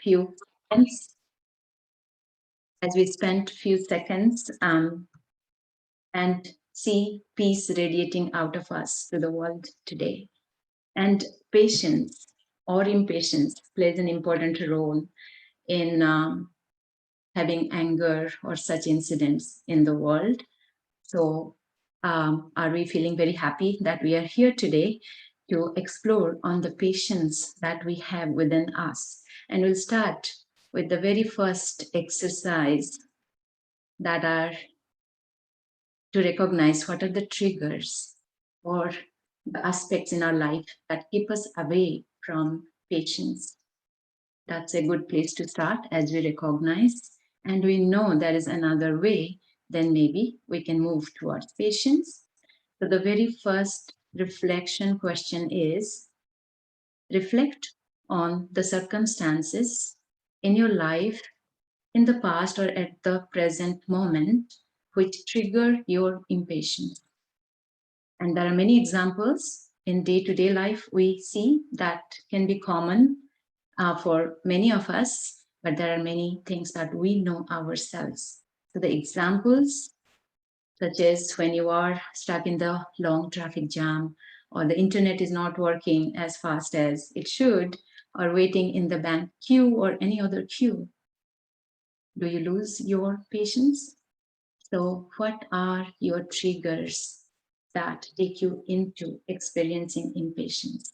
few seconds, as we spent few seconds and see peace radiating out of us to the world today. And patience or impatience plays an important role in having anger or such incidents in the world. So are we feeling very happy that we are here today to explore on the patience that we have within us? And we'll start with the very first exercise that are to recognize what are the triggers or the aspects in our life that keep us away from patience. That's a good place to start as we recognize and we know there is another way, then maybe we can move towards patience. So the very first reflection question is, reflect on the circumstances in your life in the past or at the present moment which trigger your impatience. And there are many examples in day-to-day life we see that can be common for many of us, but there are many things that we know ourselves. So the examples, such as when you are stuck in the long traffic jam, or the internet is not working as fast as it should, or waiting in the bank queue or any other queue. Do you lose your patience? So what are your triggers that take you into experiencing impatience?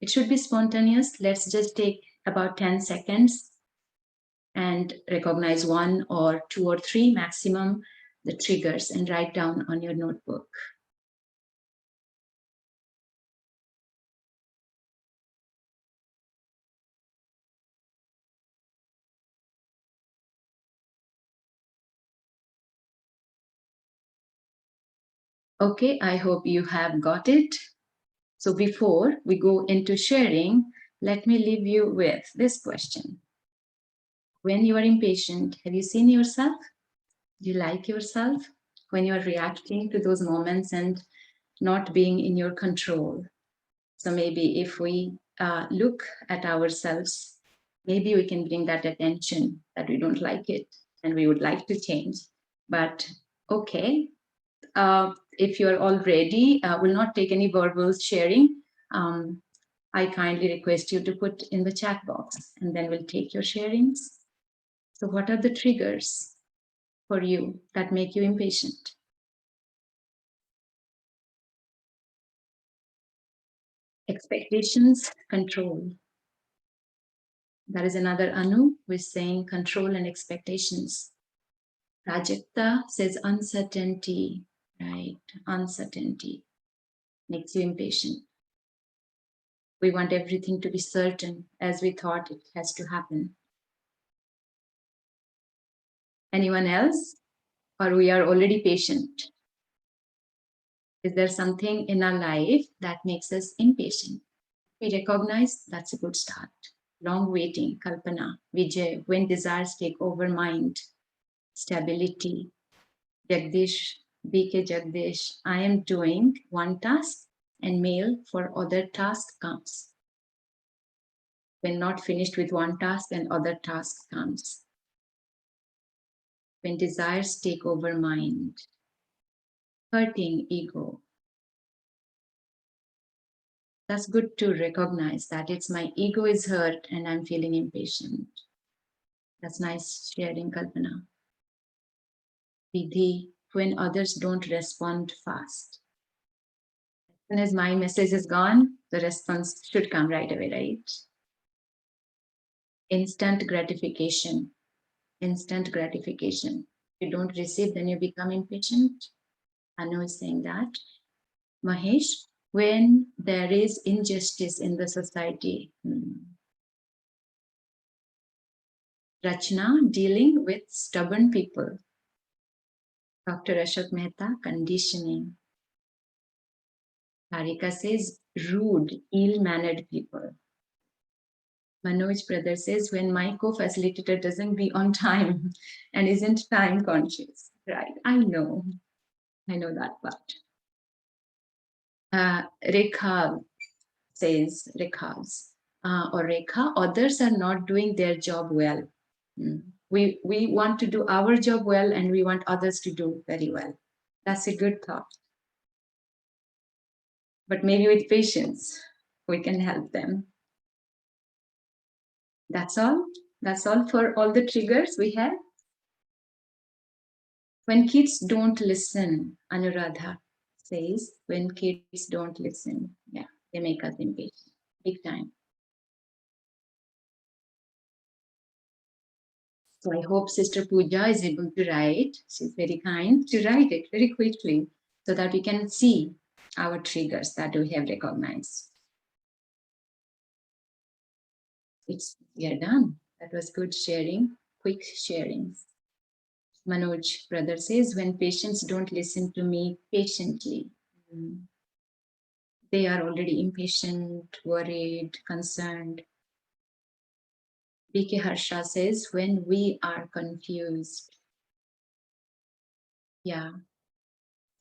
It should be spontaneous. Let's just take about 10 seconds and recognize one or two or three maximum the triggers and write down on your notebook. Okay, I hope you have got it. So before we go into sharing, let me leave you with this question. When you are impatient, have you seen yourself? Do you like yourself when you are reacting to those moments and not being in your control? So maybe if we look at ourselves, maybe we can bring that attention that we don't like it and we would like to change. But okay, if you're all ready, we'll not take any verbal sharing. I kindly request you to put in the chat box and then we'll take your sharings. So what are the triggers for you that make you impatient? Expectations, control. That is another Anu who is saying control and expectations. Prajakta says uncertainty, right? Uncertainty makes you impatient. We want everything to be certain as we thought it has to happen. Anyone else? Or we are already patient? Is there something in our life that makes us impatient? We recognize that's a good start. Long waiting, Kalpana, Vijay, when desires take over mind, stability. Jagdish, BK Jagdish, I am doing one task and mail for other task comes. When not finished with one task and other task comes. When desires take over mind, hurting ego. That's good to recognize that it's my ego is hurt and I'm feeling impatient. That's nice sharing, Kalpana. Vidhi, when others don't respond fast. As soon as my message is gone, the response should come right away, right? Instant gratification. Instant gratification. If you don't receive, then you become impatient. Anu is saying that. Mahesh, when there is injustice in the society. Rachna, dealing with stubborn people. Dr. Ashok Mehta, conditioning. Harika says, rude, ill-mannered people. Manoj brother says, when my co-facilitator doesn't be on time and isn't time conscious. Right, I know that part. Rekha says, Rekha's, or Rekha, others are not doing their job well. We want to do our job well, and we want others to do very well. That's a good thought. But maybe with patience, we can help them. That's all. That's all for all the triggers we have. When kids don't listen, Anuradha says, when kids don't listen, yeah, they make us impatient, big time. So I hope Sister Pooja is able to write. She's very kind to write it very quickly so that we can see our triggers that we have recognized. We are done. That was good sharing, quick sharing. Manoj, brother says, when patients don't listen to me patiently, they are already impatient, worried, concerned. BK Harsha says, when we are confused. Yeah,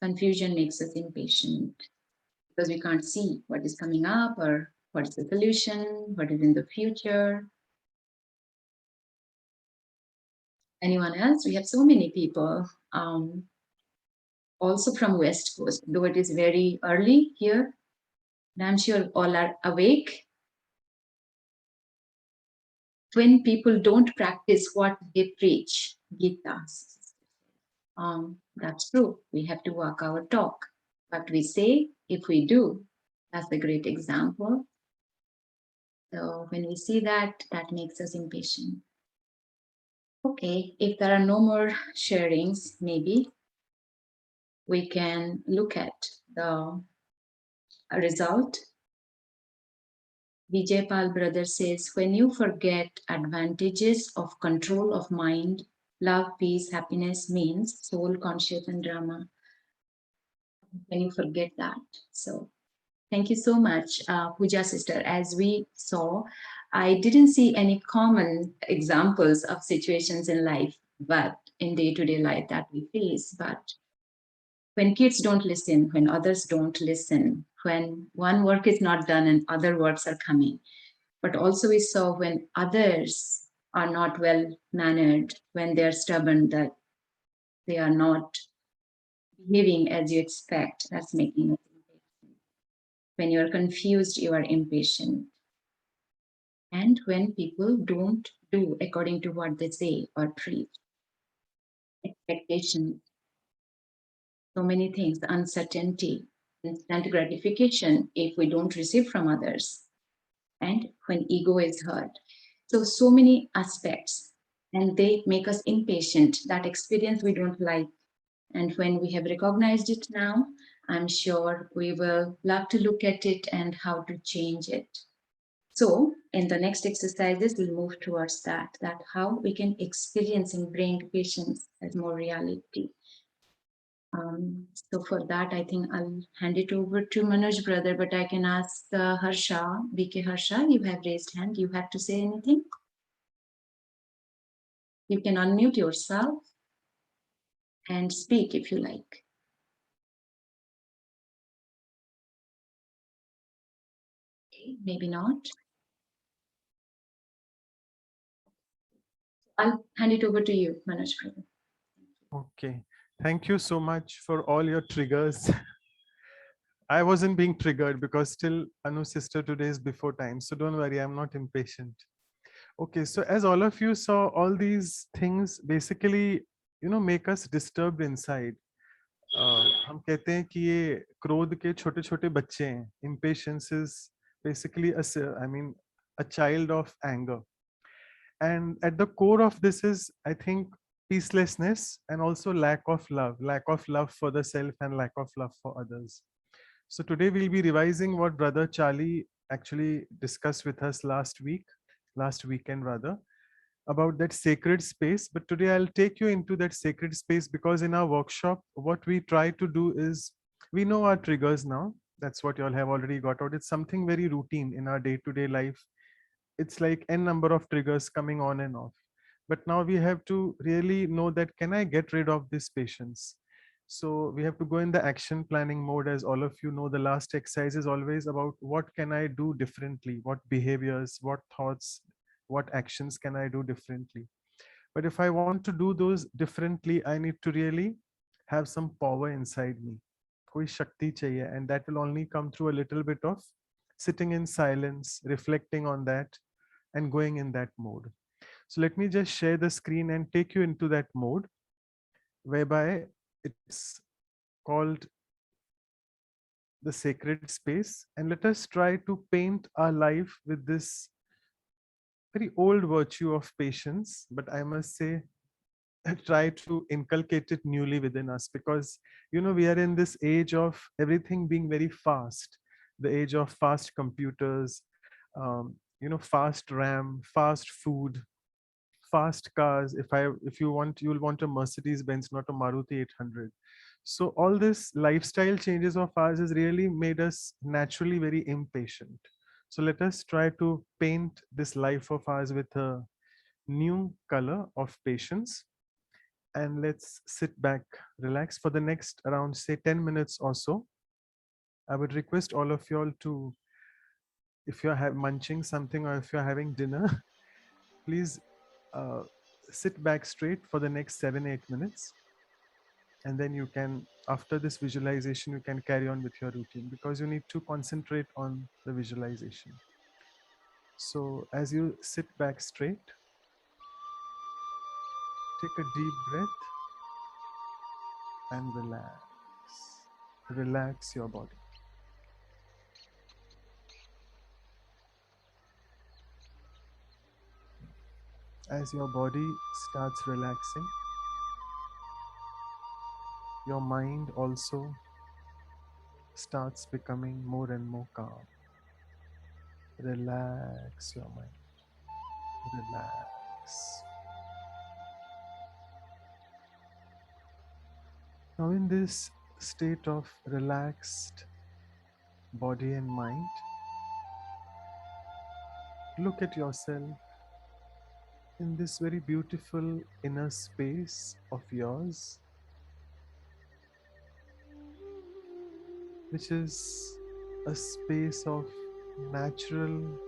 confusion makes us impatient because we can't see what is coming up or what is the solution, what is in the future. Anyone else? We have so many people. Also from West Coast, though it is very early here. And I'm sure all are awake. When people don't practice what they preach, Gita. That's true. We have to walk our talk. What we say, if we do, that's a great example. So when we see that, that makes us impatient. Okay, if there are no more sharings, maybe we can look at the result. Vijay Pal brother says, when you forget advantages of control of mind, love, peace, happiness means soul, conscious, and drama. When you forget that. So thank you so much, Pooja sister. As we saw, I didn't see any common examples of situations in life, but in day-to-day life that we face. But when kids don't listen, when others don't listen, when one work is not done and other works are coming, but also we saw when others are not well mannered, when they're stubborn, that they are not behaving as you expect, that's making it impatient. When you're confused, you are impatient. And when people don't do according to what they say or preach, expectation, so many things, uncertainty, instant gratification if we don't receive from others, and when ego is hurt. So many aspects, and they make us impatient. That experience we don't like. And when we have recognized it now, I'm sure we will love to look at it and how to change it. So in the next exercises, we'll move towards that how we can experience and bring patience as more reality. So for that, I think I'll hand it over to Manoj brother, but I can ask Harsha, BK Harsha, you have raised hand. You have to say anything? You can unmute yourself and speak if you like. Okay, maybe not. I'll hand it over to you, Manoj brother. Okay. Thank you so much for all your triggers. I wasn't being triggered because still Anu's sister today is before time. So don't worry, I'm not impatient. Okay, so as all of you saw, all these things basically, make us disturbed inside. हम कहते हैं कि ये क्रोध के छोटे छोटे बच्चे हैं. Impatience is basically a child of anger. And at the core of this is, I think, peacelessness and also lack of love for the self and lack of love for others. So today we'll be revising what Brother Charlie actually discussed with us last weekend rather, about that sacred space. But today I'll take you into that sacred space because in our workshop, what we try to do is, we know our triggers now. That's what you all have already got out. It's something very routine in our day-to-day life. It's like n number of triggers coming on and off. But now we have to really know that, can I get rid of this patience? So we have to go in the action planning mode. As all of you know, the last exercise is always about what can I do differently, what behaviors, what thoughts, what actions can I do differently. But if I want to do those differently, I need to really have some power inside me. Koi shakti chahiye, and that will only come through a little bit of sitting in silence, reflecting on that, and going in that mode. So let me just share the screen and take you into that mode, whereby it's called the sacred space. And let us try to paint our life with this very old virtue of patience, but I must say, try to inculcate it newly within us, because we are in this age of everything being very fast, the age of fast computers, fast RAM, fast food, fast cars. If you want, you'll want a Mercedes Benz, not a Maruti 800. So all this lifestyle changes of ours has really made us naturally very impatient. So let us try to paint this life of ours with a new color of patience, and let's sit back, relax for the next around, say, 10 minutes or so. I would request all of you all to, if you're munching something or if you're having dinner, please uh, sit back straight for the next 7-8 minutes. And then you can, after this visualization, you can carry on with your routine, because you need to concentrate on the visualization. So as you sit back straight, take a deep breath and relax. Relax your body. As your body starts relaxing, your mind also starts becoming more and more calm. Relax your mind. Relax. Now, in this state of relaxed body and mind, look at yourself in this very beautiful inner space of yours, which is a space of natural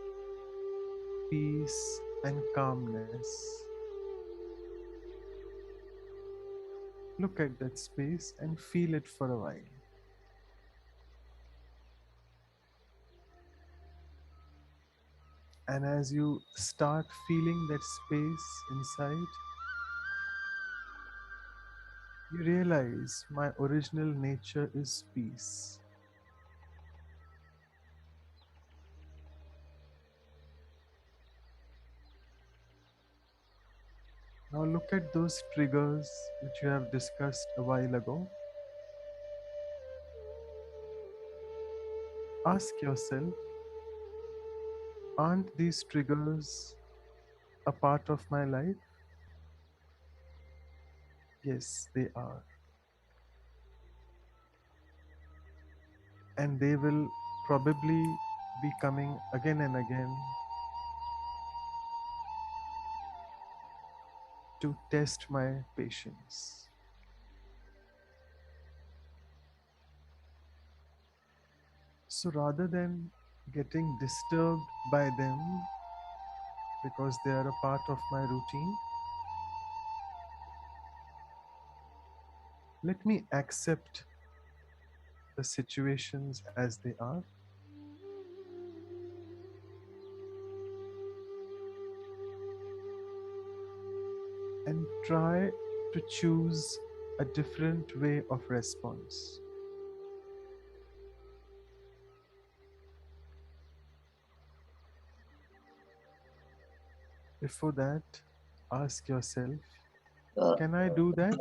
peace and calmness. Look at that space and feel it for a while. And as you start feeling that space inside, you realize my original nature is peace. Now look at those triggers which you have discussed a while ago. Ask yourself, aren't these triggers a part of my life? Yes, they are. And they will probably be coming again and again to test my patience. So rather than getting disturbed by them because they are a part of my routine, let me accept the situations as they are and try to choose a different way of response. Before that, ask yourself, can I do that?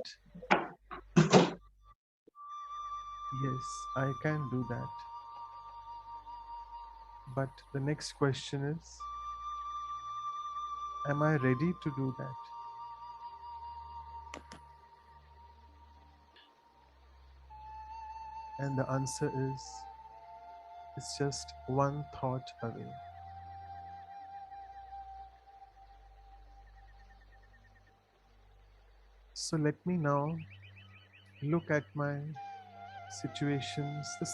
Yes, I can do that. But the next question is, am I ready to do that? And the answer is, it's just one thought away. So let me now look at my situations, the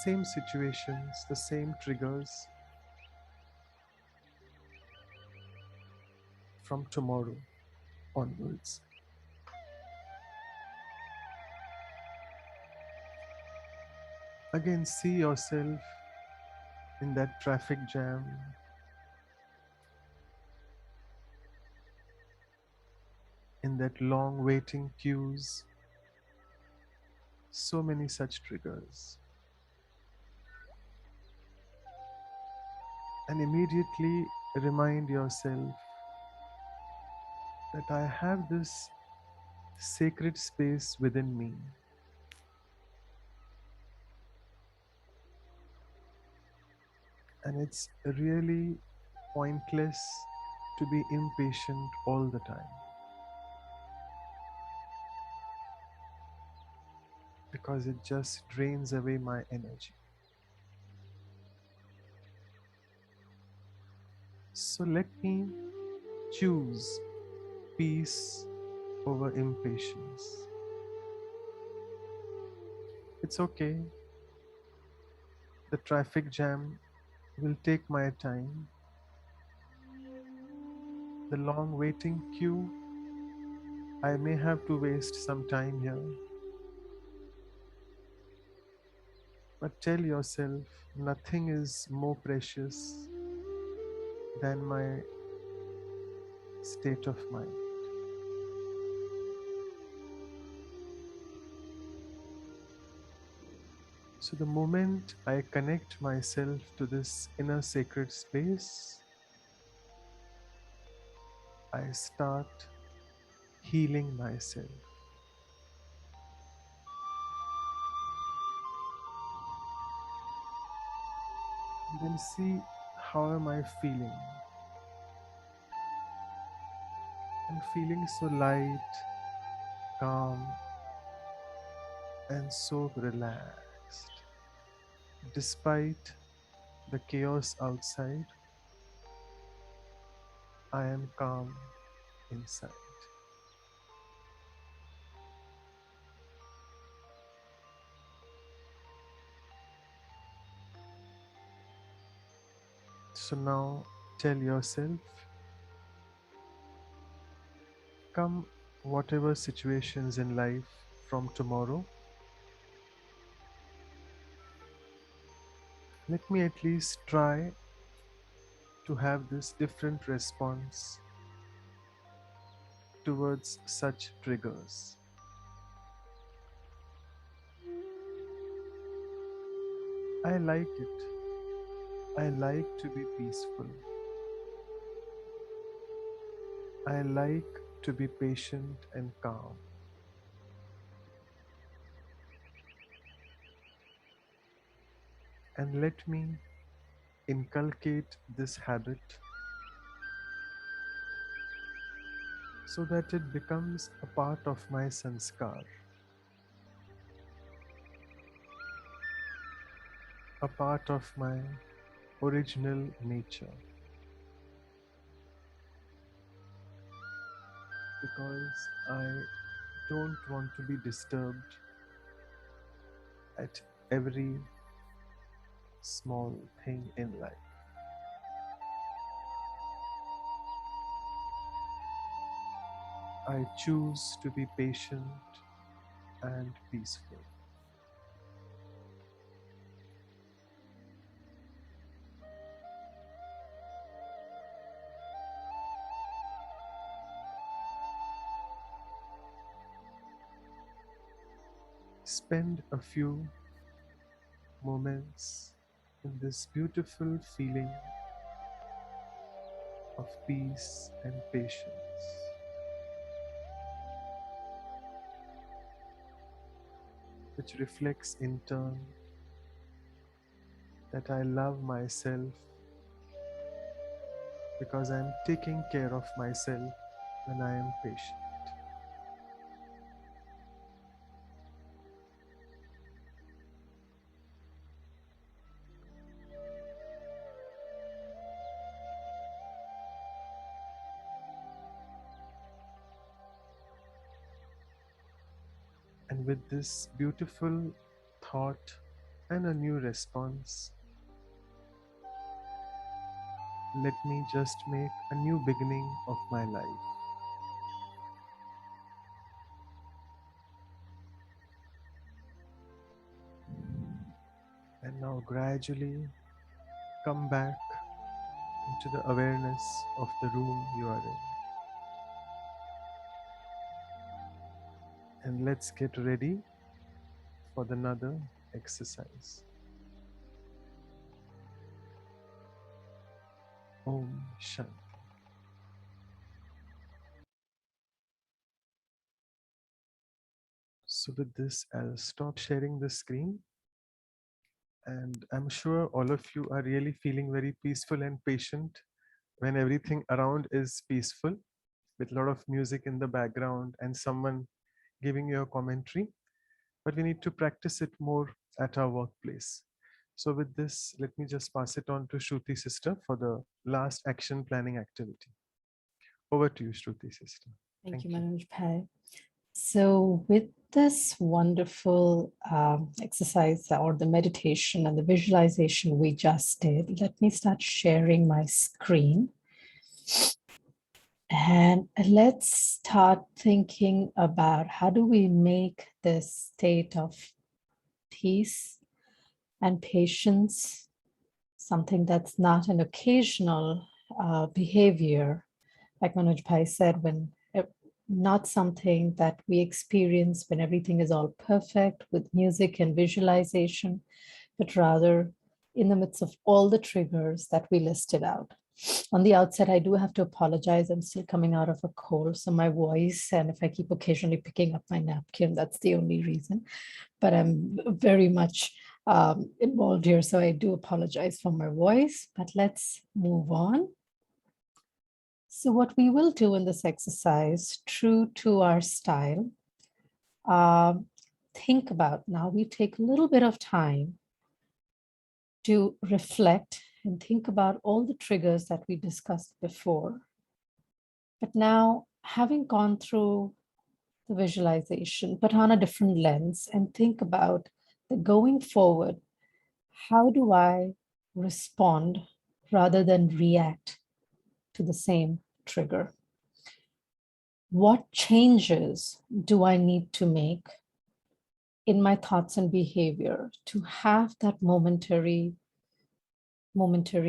same triggers from tomorrow onwards. Again, see yourself in that traffic jam, in that long waiting queues, so many such triggers. And immediately remind yourself that I have this sacred space within me, and it's really pointless to be impatient all the time, because it just drains away my energy. So let me choose peace over impatience. It's okay. The traffic jam will take my time. The long waiting queue, I may have to waste some time here. But tell yourself nothing is more precious than my state of mind. So the moment I connect myself to this inner sacred space, I start healing myself. Then see, how am I feeling? I'm feeling so light, calm, and so relaxed. Despite the chaos outside, I am calm inside. So now tell yourself, come whatever situations in life from tomorrow, let me at least try to have this different response towards such triggers. I like it. I like to be peaceful. I like to be patient and calm. And let me inculcate this habit so that it becomes a part of my sanskar, a part of my original nature. Because I don't want to be disturbed at every small thing in life. I choose to be patient and peaceful. Spend a few moments in this beautiful feeling of peace and patience, which reflects in turn that I love myself because I am taking care of myself when I am patient. And And with this beautiful thought and a new response, let me just make a new beginning of my life. And now gradually come back into the awareness of the room you are in. And let's get ready for another exercise. Om Shanti. So with this, I'll stop sharing the screen. And I'm sure all of you are really feeling very peaceful and patient when everything around is peaceful, with a lot of music in the background and someone giving you a commentary. But we need to practice it more at our workplace. So with this, let me just pass it on to Shruti sister for the last action planning activity. Over to you, Shruti sister. Thank you, Manoj Bhai. So with this wonderful exercise or the meditation and the visualization we just did, let me start sharing my screen. And let's start thinking about how do we make this state of peace and patience something that's not an occasional behavior, like Manoj Bhai said, when not something that we experience when everything is all perfect with music and visualization, but rather in the midst of all the triggers that we listed out. On the outset, I do have to apologize. I'm still coming out of a cold, so my voice, and if I keep occasionally picking up my napkin, that's the only reason. But I'm very much involved here, so I do apologize for my voice, but let's move on. So what we will do in this exercise, true to our style, think about, now we take a little bit of time to reflect and think about all the triggers that we discussed before. But now, having gone through the visualization, but on a different lens, and think about the going forward, how do I respond rather than react to the same trigger? What changes do I need to make in my thoughts and behavior to have that momentary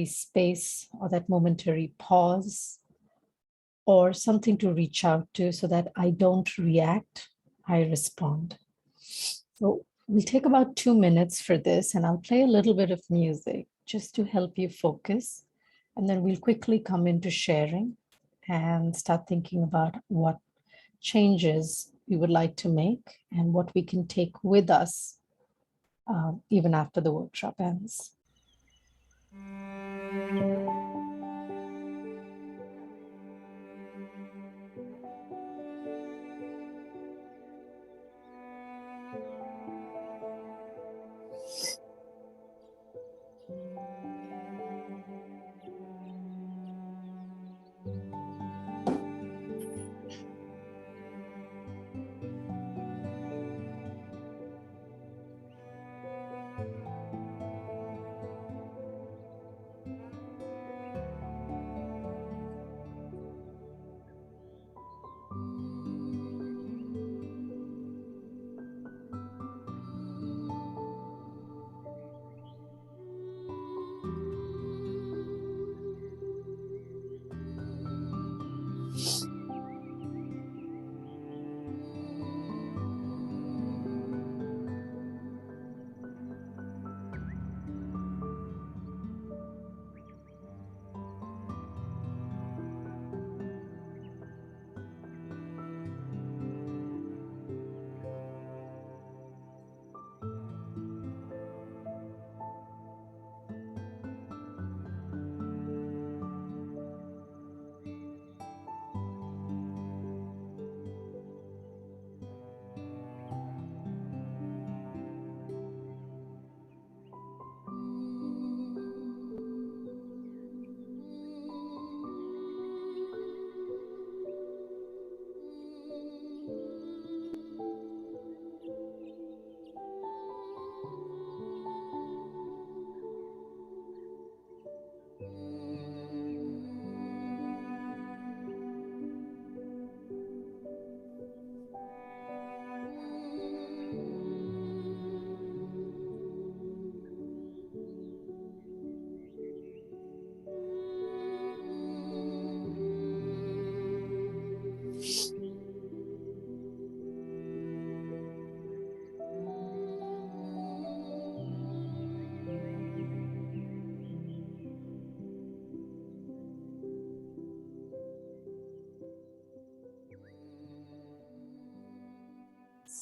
space or that momentary pause or something to reach out to so that I don't react, I respond. So we'll take about 2 minutes for this, and I'll play a little bit of music just to help you focus. And then we'll quickly come into sharing and start thinking about what changes we would like to make and what we can take with us even after the workshop ends.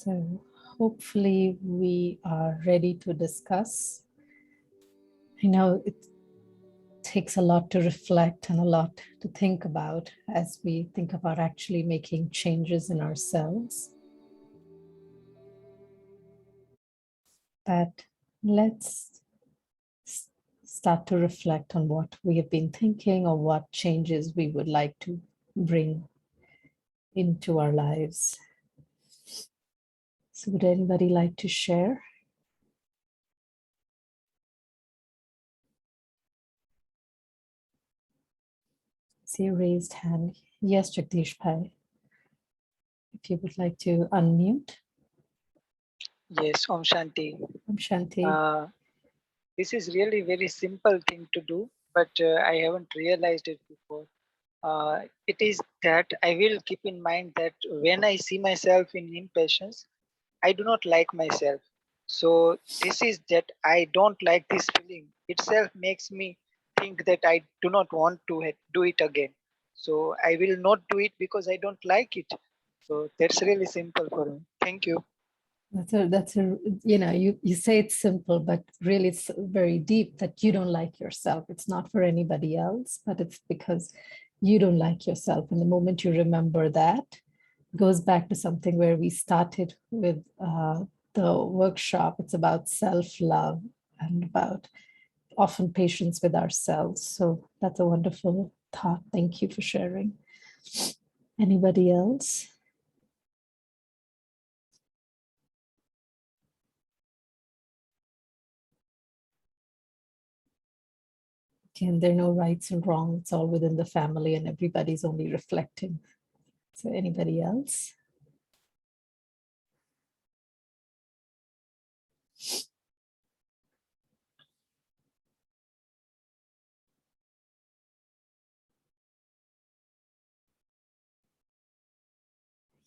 So hopefully we are ready to discuss. I know it takes a lot to reflect and a lot to think about as we think about actually making changes in ourselves. But let's start to reflect on what we have been thinking or what changes we would like to bring into our lives. So would anybody like to share? See a raised hand. Yes, Jagdish Bhai. If you would like to unmute. Yes, Om Shanti. Om Shanti. This is really very simple thing to do, but I haven't realized it before. It is that I will keep in mind that when I see myself in impatience, I do not like myself. So this is that I don't like this feeling itself makes me think that I do not want to do it again. So I will not do it because I don't like it. So that's really simple for me. Thank you. That's a you say it's simple, but really it's very deep that you don't like yourself. It's not for anybody else, but it's because you don't like yourself. And the moment you remember that, goes back to something where we started with the workshop. It's about self-love and about often patience with ourselves. So that's a wonderful thought. Thank you for sharing. Anybody else? And there are no rights and wrongs. It's all within the family and everybody's only reflecting. So anybody else?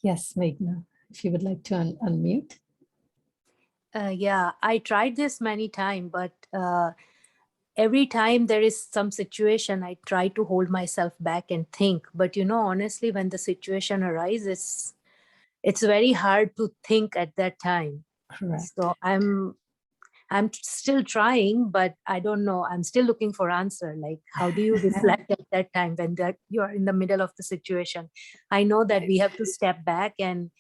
Yes, Meghna, if you would like to unmute. Yeah, I tried this many times, but every time there is some situation, I try to hold myself back and think. But honestly, when the situation arises, it's very hard to think at that time. Correct. So I'm still trying, but I don't know. I'm still looking for answer. Like, how do you reflect at that time when you're in the middle of the situation? I know that we have to step back and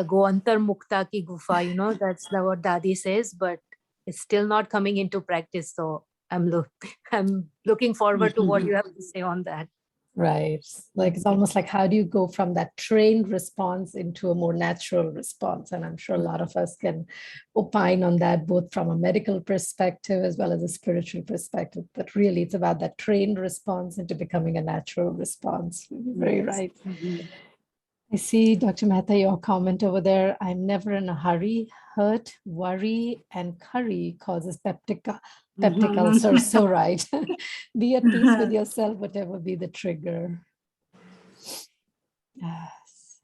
go antar mukta ki gufa, that's what Dadi says, but it's still not coming into practice. So I'm looking forward to what you have to say on that. Right. Like it's almost like how do you go from that trained response into a more natural response? And I'm sure a lot of us can opine on that, both from a medical perspective as well as a spiritual perspective. But really, it's about that trained response into becoming a natural response. Very Yes. right. I see, Dr. Mehta, your comment over there. I'm never in a hurry. Hurt, worry, and curry causes peptic ulcer. So right. Be at peace with yourself, whatever be the trigger. Yes.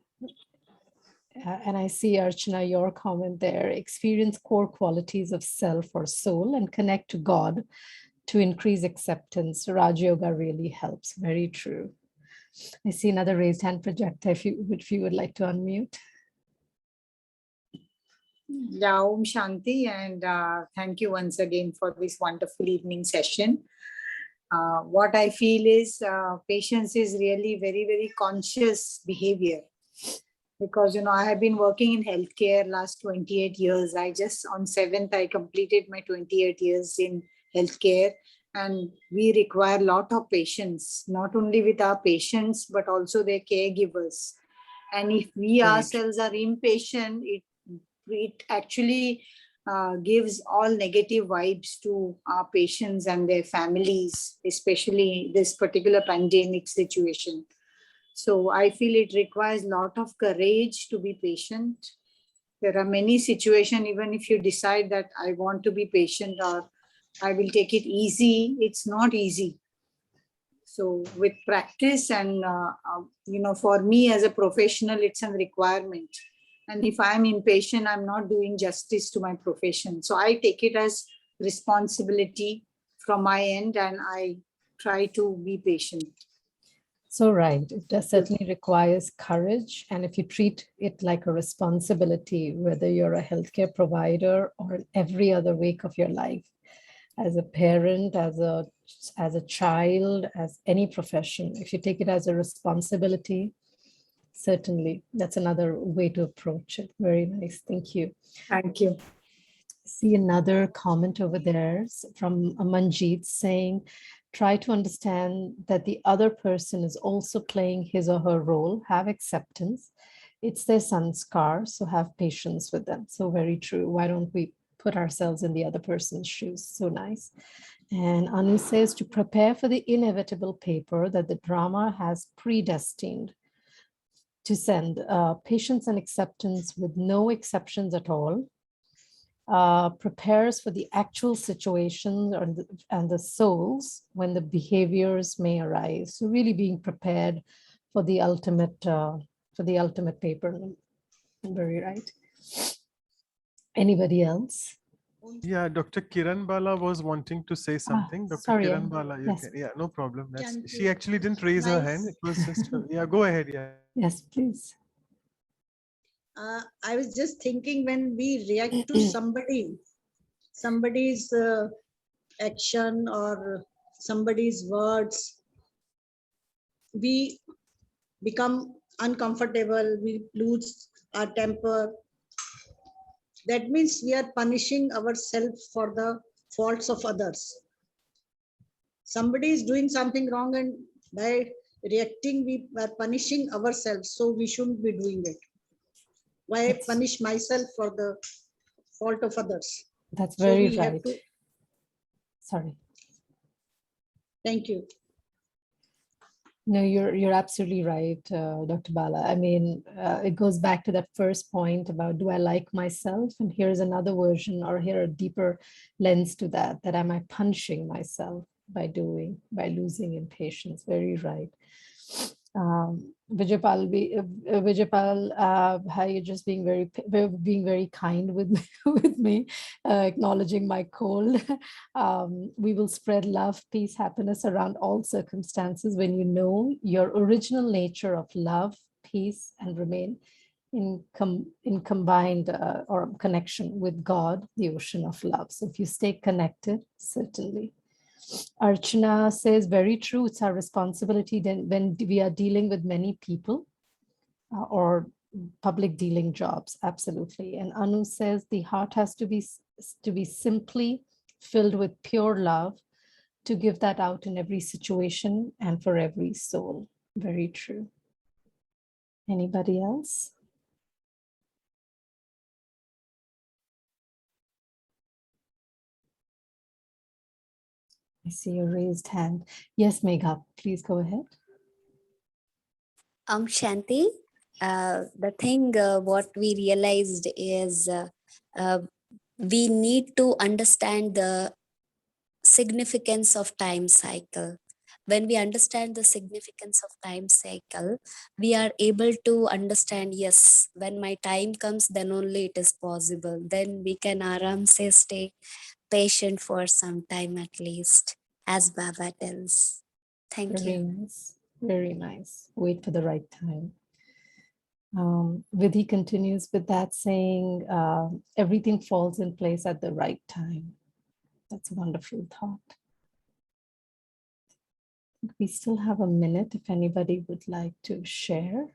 And I see, Archana, your comment there. Experience core qualities of self or soul and connect to God to increase acceptance. Raj Yoga really helps. Very true. I see another raised hand projector. If you would like to unmute. Yeah, Om Shanti, and thank you once again for this wonderful evening session. What I feel is patience is really very, very conscious behavior, because I have been working in healthcare last 28 years. I just on 7th I completed my 28 years in healthcare, and we require a lot of patience, not only with our patients but also their caregivers. And if we ourselves are impatient, it actually gives all negative vibes to our patients and their families, especially this particular pandemic situation. So I feel it requires a lot of courage to be patient. There are many situations, even if you decide that I want to be patient or I will take it easy, it's not easy. So with practice and, for me as a professional, it's a requirement. And if I'm impatient, I'm not doing justice to my profession. So I take it as responsibility from my end and I try to be patient. So right, it does certainly requires courage. And if you treat it like a responsibility, whether you're a healthcare provider or in every other week of your life, as a parent, as a child, as any profession, if you take it as a responsibility, certainly that's another way to approach it. Very nice. Thank you. Thank you. See another comment over there from Manjeet saying, try to understand that the other person is also playing his or her role, have acceptance. It's their sanskar, so have patience with them. So very true. Why don't we put ourselves in the other person's shoes? So nice. And Anu says to prepare for the inevitable paper that the drama has predestined to send. Patience and acceptance with no exceptions at all. Prepares for the actual situations and the souls when the behaviors may arise. So really being prepared for the ultimate paper. Very right. Anybody else? Yeah, Dr. Kiran Bala was wanting to say something. Dr. sorry, Kiran Bala, you yes. can, yeah, no problem. That's, Thank she you. actually didn't raise her hand. It was just, yeah, go ahead. Yeah. Yes, please. I was just thinking, when we react to somebody's action or somebody's words, we become uncomfortable, we lose our temper. That means we are punishing ourselves for the faults of others. Somebody is doing something wrong, and by reacting, we are punishing ourselves. So we shouldn't be doing it. Why That's- punish myself for the fault of others? That's So very we have right. to. Sorry. Thank you. No, you're absolutely right, Dr. Bala. I mean, it goes back to that first point about, do I like myself? And here's another version, or here a deeper lens to that am I punishing myself by losing in patience? Very right. Vijaypal, how you're just being very kind with me, with me, acknowledging my cold. We will spread love, peace, happiness around all circumstances when you know your original nature of love, peace, and remain in combined or connection with God, the ocean of love. So if you stay connected, certainly. Archana says, very true. It's our responsibility then when we are dealing with many people or public dealing jobs. Absolutely. And Anu says the heart has to be simply filled with pure love to give that out in every situation and for every soul. Very true. Anybody else? I see a raised hand. Yes, Megha, please go ahead. Shanti, the thing what we realized is we need to understand the significance of time cycle. When we understand the significance of time cycle, we are able to understand, yes, when my time comes, then only it is possible. Then we can aram se stay patient for some time at least, as Baba tells. Thank Very you. nice. Very nice. Wait for the right time. Vidhi continues with that saying, everything falls in place at the right time. That's a wonderful thought. We still have a minute if anybody would like to share.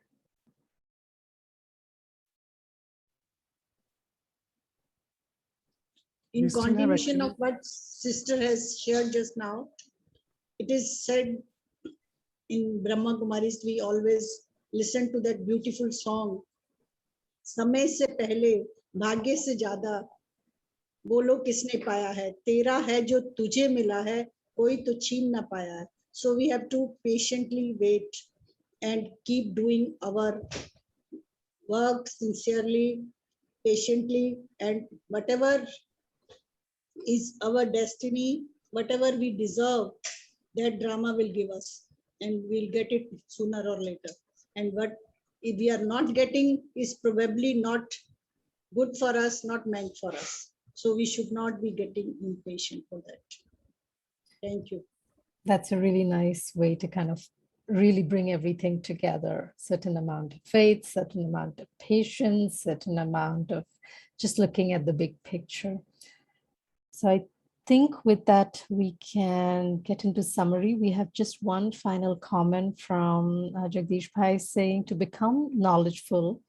In We still have continuation actually- of what sister has shared just now, it is said in Brahma Kumaris, we always listen to that beautiful song. समय से पहले भाग्य से ज्यादा बोलो किसने पाया है, तेरा है जो तुझे मिला है, कोई तो छीन ना पाया है. So we have to patiently wait and keep doing our work sincerely, patiently, and whatever is our destiny, whatever we deserve, that drama will give us, and we'll get it sooner or later. And what if we are not getting is probably not good for us, not meant for us. So we should not be getting impatient for that. Thank you. That's a really nice way to kind of really bring everything together, certain amount of faith, certain amount of patience, certain amount of just looking at the big picture. So I think with that, we can get into summary. We have just one final comment from Jagdish Bhai saying to become knowledgeful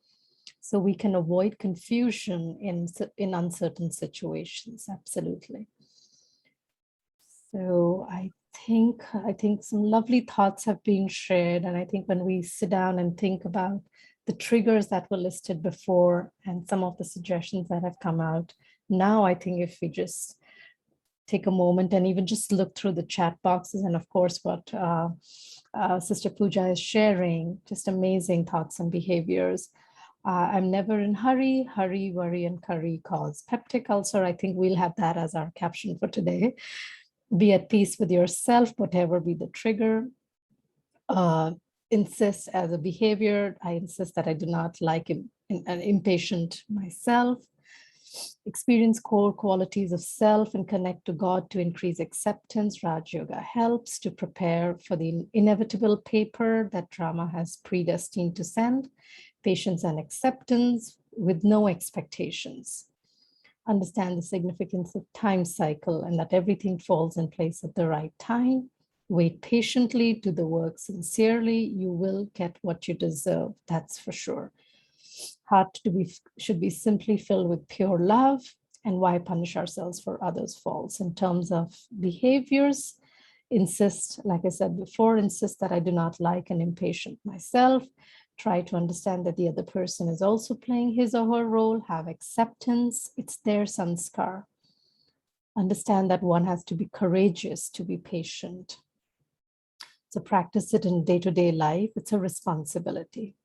so we can avoid confusion in uncertain situations. Absolutely. So I think some lovely thoughts have been shared. And I think when we sit down and think about the triggers that were listed before and some of the suggestions that have come out, now I think if we just take a moment and even just look through the chat boxes and of course what Sister Pooja is sharing, just amazing thoughts and behaviors. I'm never in hurry, worry, and curry cause peptic ulcer. I think we'll have that as our caption for today. Be at peace with yourself, whatever be the trigger. Insist as a behavior. I insist that I do not like an impatient myself. Experience core qualities of self and connect to God to increase acceptance. Raj Yoga helps to prepare for the inevitable paper that drama has predestined to send. Patience and acceptance with no expectations. Understand the significance of time cycle and that everything falls in place at the right time. Wait patiently, do the work sincerely. You will get what you deserve, that's for sure. Heart should be simply filled with pure love. And why punish ourselves for others' faults? In terms of behaviors, insist, like I said before, insist that I do not like an impatient myself. Try to understand that the other person is also playing his or her role. Have acceptance. It's their sanskar. Understand that one has to be courageous to be patient. So practice it in day-to-day life. It's a responsibility.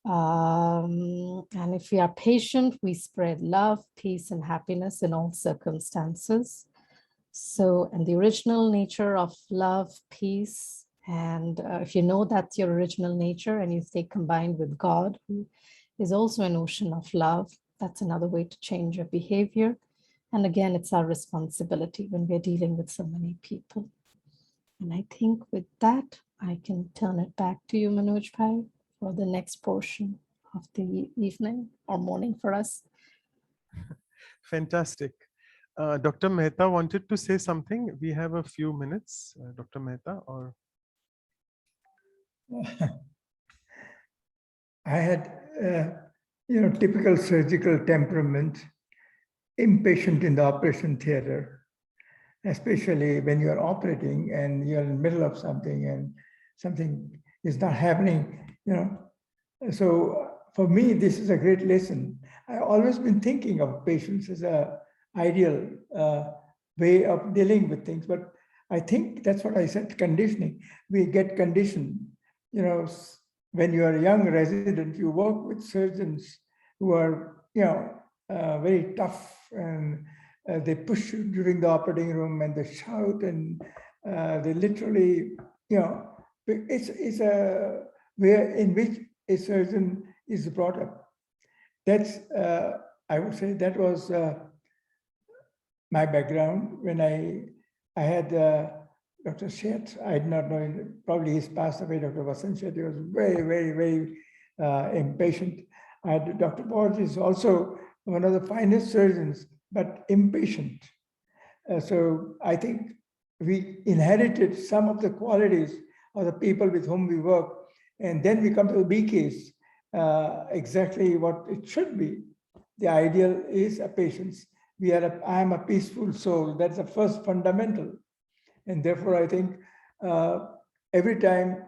And if we are patient, we spread love, peace, and happiness in all circumstances. So, and the original nature of love, peace, and if you know that's your original nature and you stay combined with God, who is also an ocean of love, that's another way to change your behavior. And again, it's our responsibility when we're dealing with so many people. And I think with that, I can turn it back to you, Manoj Bhai, for the next portion of the evening or morning for us. Fantastic. Dr. Mehta wanted to say something. We have a few minutes, Dr. Mehta, or? I had, typical surgical temperament, impatient in the operation theater, especially when you're operating and you're in the middle of something and something is not happening, So for me, this is a great lesson. I've always been thinking of patience as an ideal way of dealing with things, but I think that's what I said, conditioning. We get conditioned. When you are a young resident, you work with surgeons who are, very tough, and they push you during the operating room and they shout, and they literally, it's a way in which a surgeon is brought up. That's, I would say that was my background. When I had Dr. Shet, I did not know, probably he's passed away, Dr. Vasan Shet, he was very, very, very impatient. I had Dr. Borges, also one of the finest surgeons, but impatient. So I think we inherited some of the qualities of the people with whom we work. And then we come to the B case, exactly what it should be. The ideal is a patience. I am a peaceful soul. That's the first fundamental. And therefore, I think every time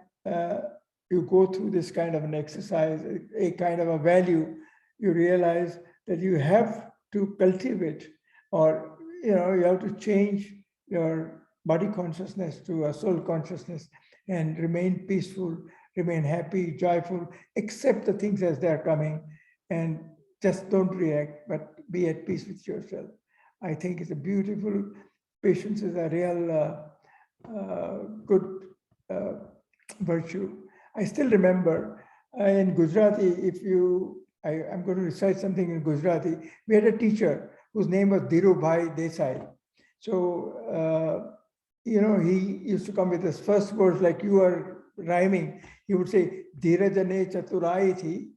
you go through this kind of an exercise, a kind of a value, you realize that you have to cultivate, or you have to change your body consciousness to a soul consciousness and remain peaceful, remain happy, joyful, accept the things as they're coming, and just don't react, but be at peace with yourself. I think it's a beautiful, patience is a real good virtue. I still remember in Gujarati, I'm going to recite something in Gujarati. We had a teacher whose name was Dhirubhai Desai. So, he used to come with his first words like, you are rhyming, he would say, Dhirajane Chaturai thi,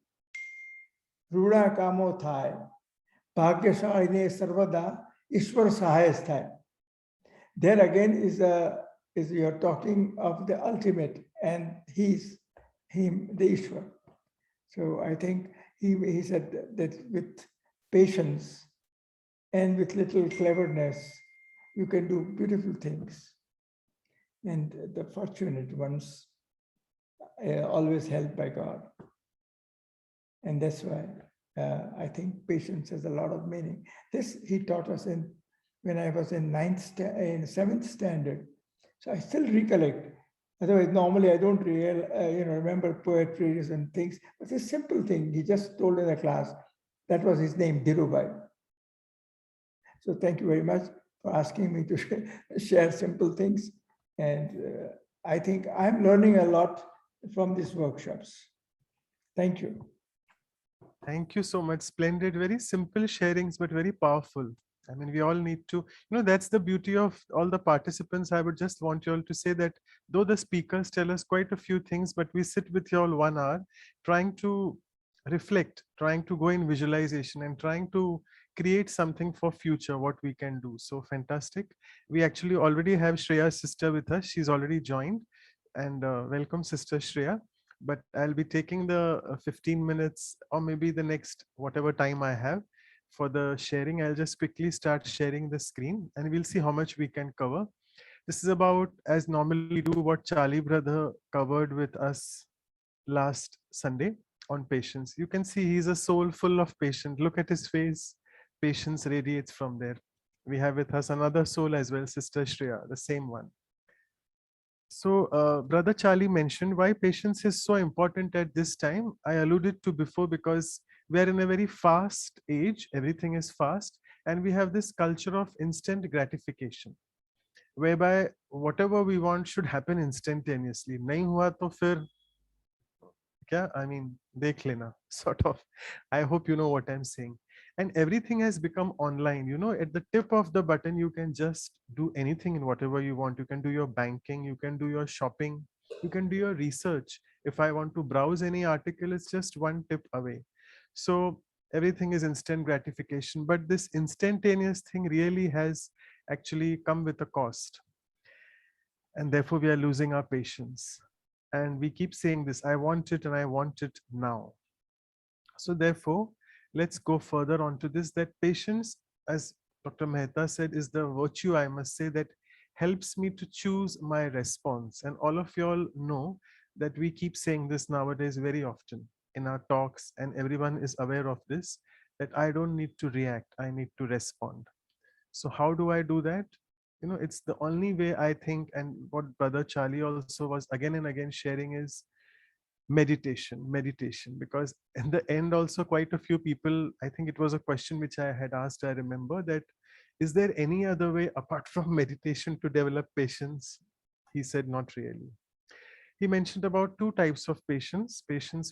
Runa Kamo Thai, Bhagyashaline Sarvada, Ishwar Sahayasthai. There again is you're talking of the ultimate, and he's him, the Ishwar. So I think he said that with patience and with little cleverness, you can do beautiful things. And the fortunate ones always helped by God. And that's why I think patience has a lot of meaning. This he taught us in when I was in seventh standard. So I still recollect. Otherwise, normally I don't remember poetries and things. But it's a simple thing he just told in the class. That was his name, Dhirubhai. So thank you very much for asking me to share simple things. And I think I'm learning a lot from these workshops. Thank you. Thank you so much. Splendid, very simple sharings, but very powerful. I mean, we all need to, that's the beauty of all the participants. I would just want you all to say that though the speakers tell us quite a few things, but we sit with you all 1 hour trying to reflect, trying to go in visualization and trying to create something for future, what we can do. So fantastic. We actually already have Shreya's sister with us. She's already joined. And welcome, Sister Shreya. But I'll be taking the 15 minutes or maybe the next whatever time I have for the sharing. I'll just quickly start sharing the screen and we'll see how much we can cover. This is about, as normally we do, what Charlie brother covered with us last Sunday on patience. You can see he's a soul full of patience. Look at his face. Patience radiates from there. We have with us another soul as well, Sister Shreya, the same one. So Brother Charlie mentioned why patience is so important at this time. I alluded to before because we are in a very fast age. Everything is fast. And we have this culture of instant gratification, whereby whatever we want should happen instantaneously. Nahi hua to fir kya? I mean, dekh lena, sort of. I hope you know what I'm saying. And everything has become online. At the tip of the button, you can just do anything in whatever you want. You can do your banking, you can do your shopping, you can do your research. If I want to browse any article, it's just one tip away. So everything is instant gratification, but this instantaneous thing really has actually come with a cost. And therefore we are losing our patience. And we keep saying this, I want it and I want it now. So therefore, let's go further on to this, that patience, as Dr. Mehta said, is the virtue, I must say, that helps me to choose my response. And all of you all know that we keep saying this nowadays very often in our talks, and everyone is aware of this, that I don't need to react, I need to respond. So how do I do that? It's the only way, I think, and what Brother Charlie also was again and again sharing is meditation, because in the end also quite a few people, I think it was a question which I had asked, I remember, that is there any other way apart from meditation to develop patience? He said not really. He mentioned about two types of patience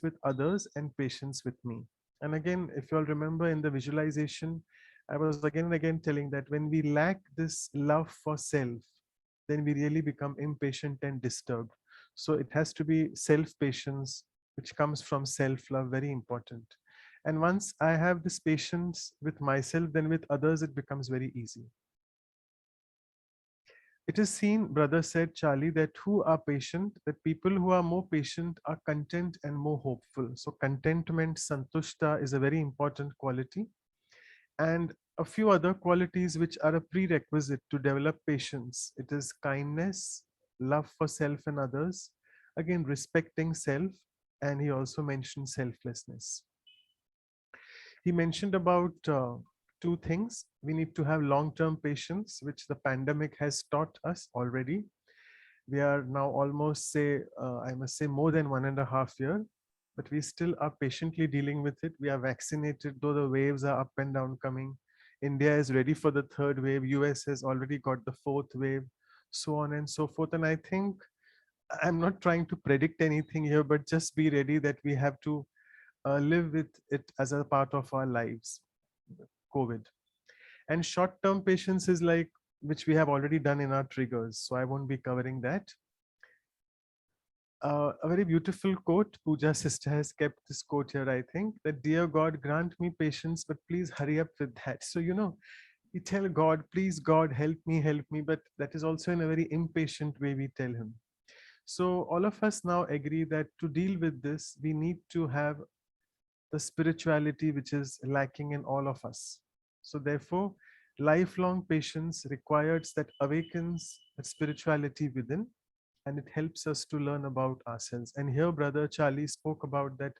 with others and patience with me. And again, if you all remember in the visualization, I was again and again telling that when we lack this love for self, then we really become impatient and disturbed. So it has to be self-patience, which comes from self-love, very important. And once I have this patience with myself, then with others, it becomes very easy. It is seen, brother said, Charlie, that who are patient, that people who are more patient are content and more hopeful. So contentment, santushta, is a very important quality. And a few other qualities which are a prerequisite to develop patience. It is kindness, love for self and others, again, respecting self, and he also mentioned selflessness. He mentioned about two things. We need to have long-term patience, which the pandemic has taught us already. We are now almost, I must say, more than 1.5 years, but we still are patiently dealing with it. We are vaccinated, though the waves are up and down coming. India is ready for the third wave. US has already got the fourth wave, so on and so forth. And I think I'm not trying to predict anything here, but just be ready that we have to live with it as a part of our lives, COVID. And short-term patience is like, which we have already done in our triggers. So I won't be covering that. A very beautiful quote. Pooja sister has kept this quote here, I think, that dear God, grant me patience, but please hurry up with that. So, we tell God, please, God, help me. But that is also in a very impatient way we tell him. So all of us now agree that to deal with this, we need to have the spirituality which is lacking in all of us. So therefore, lifelong patience requires that awakens that spirituality within, and it helps us to learn about ourselves. And here Brother Charlie spoke about that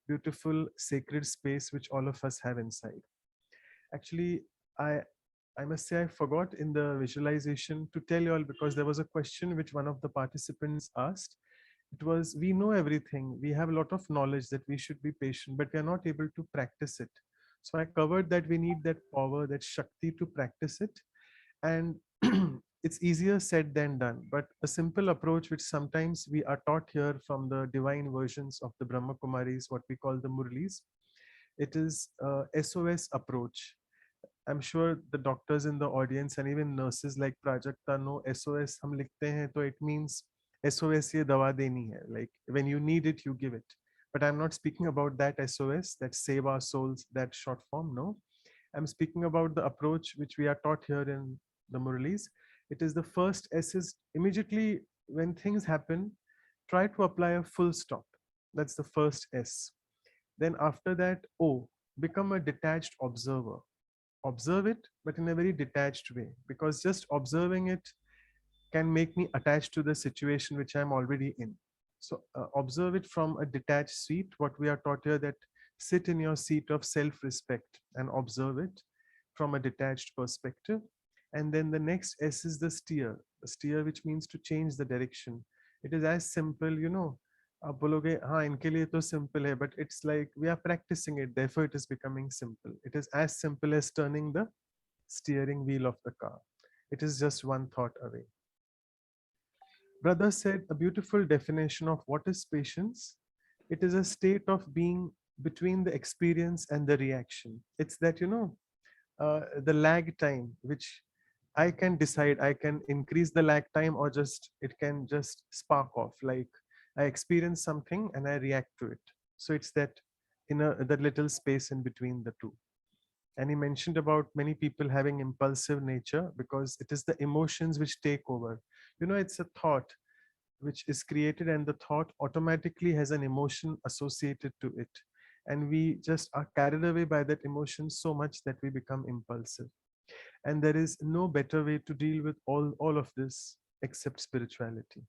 beautiful sacred space which all of us have inside. Actually, I I must say I forgot in the visualization to tell you all, because there was a question which one of the participants asked. It was, we know everything, we have a lot of knowledge that we should be patient, but we are not able to practice it. So I covered that we need that power, that Shakti to practice it. And it's easier said than done, but a simple approach which sometimes we are taught here from the divine versions of the Brahma Kumaris, what we call the Murlis, it is SOS approach. I'm sure the doctors in the audience and even nurses like Prajakta know SOS हम लिखते हैं, तो it means SOS ये दवा देनी है. Like when you need it, you give it. But I'm not speaking about that SOS, that save our souls, that short form. No, I'm speaking about the approach which we are taught here in the Muralis. It is the first S is immediately when things happen, try to apply a full stop. That's the first S. Then after that, O, become a detached observer. Observe it, but in a very detached way, because just observing it can make me attached to the situation which I'm already in. So observe it from a detached seat. What we are taught here, that sit in your seat of self-respect and observe it from a detached perspective. And then the next S is the steer which means to change the direction. It is as simple, आप बोलोगे हाँ इनके लिए तो simple है, but it's like we are practicing it, therefore it is becoming simple. It is as simple as turning the steering wheel of the car. It is just one thought away. Brother said a beautiful definition of what is patience. It is a state of being between the experience and the reaction. It's that, the lag time, which I can decide, I can increase the lag time, or just it can just spark off. Like I experience something and I react to it. So it's that that little space in between the two. And he mentioned about many people having impulsive nature because it is the emotions which take over. It's a thought which is created, and the thought automatically has an emotion associated to it. And we just are carried away by that emotion so much that we become impulsive. And there is no better way to deal with all of this except spirituality,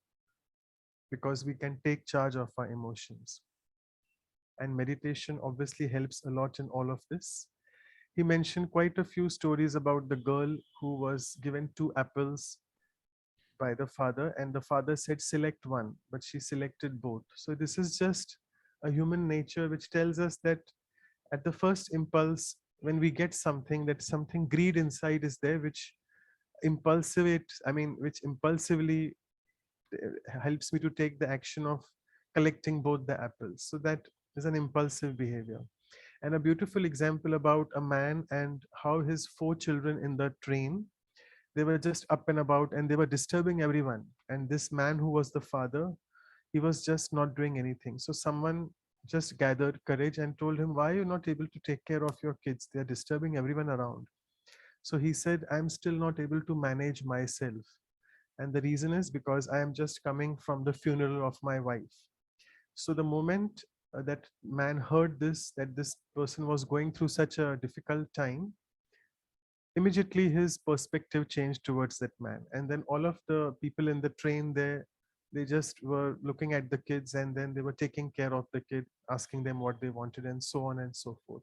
because we can take charge of our emotions. And meditation obviously helps a lot in all of this. He mentioned quite a few stories about the girl who was given 2 apples by the father, and the father said select one, but she selected both. So this is just a human nature which tells us that at the first impulse, when we get something, that something greed inside is there, which which impulsively helps me to take the action of collecting both the apples. So that is an impulsive behavior. And a beautiful example about a man and how his 4 children in the train, they were just up and about and they were disturbing everyone. And this man who was the father, he was just not doing anything. So someone just gathered courage and told him, why are you not able to take care of your kids? They are disturbing everyone around. So he said, I'm still not able to manage myself. And the reason is because I am just coming from the funeral of my wife. So the moment that man heard this, that this person was going through such a difficult time, immediately his perspective changed towards that man. And then all of the people in the train there, they just were looking at the kids, and then they were taking care of the kid, asking them what they wanted, and so on and so forth.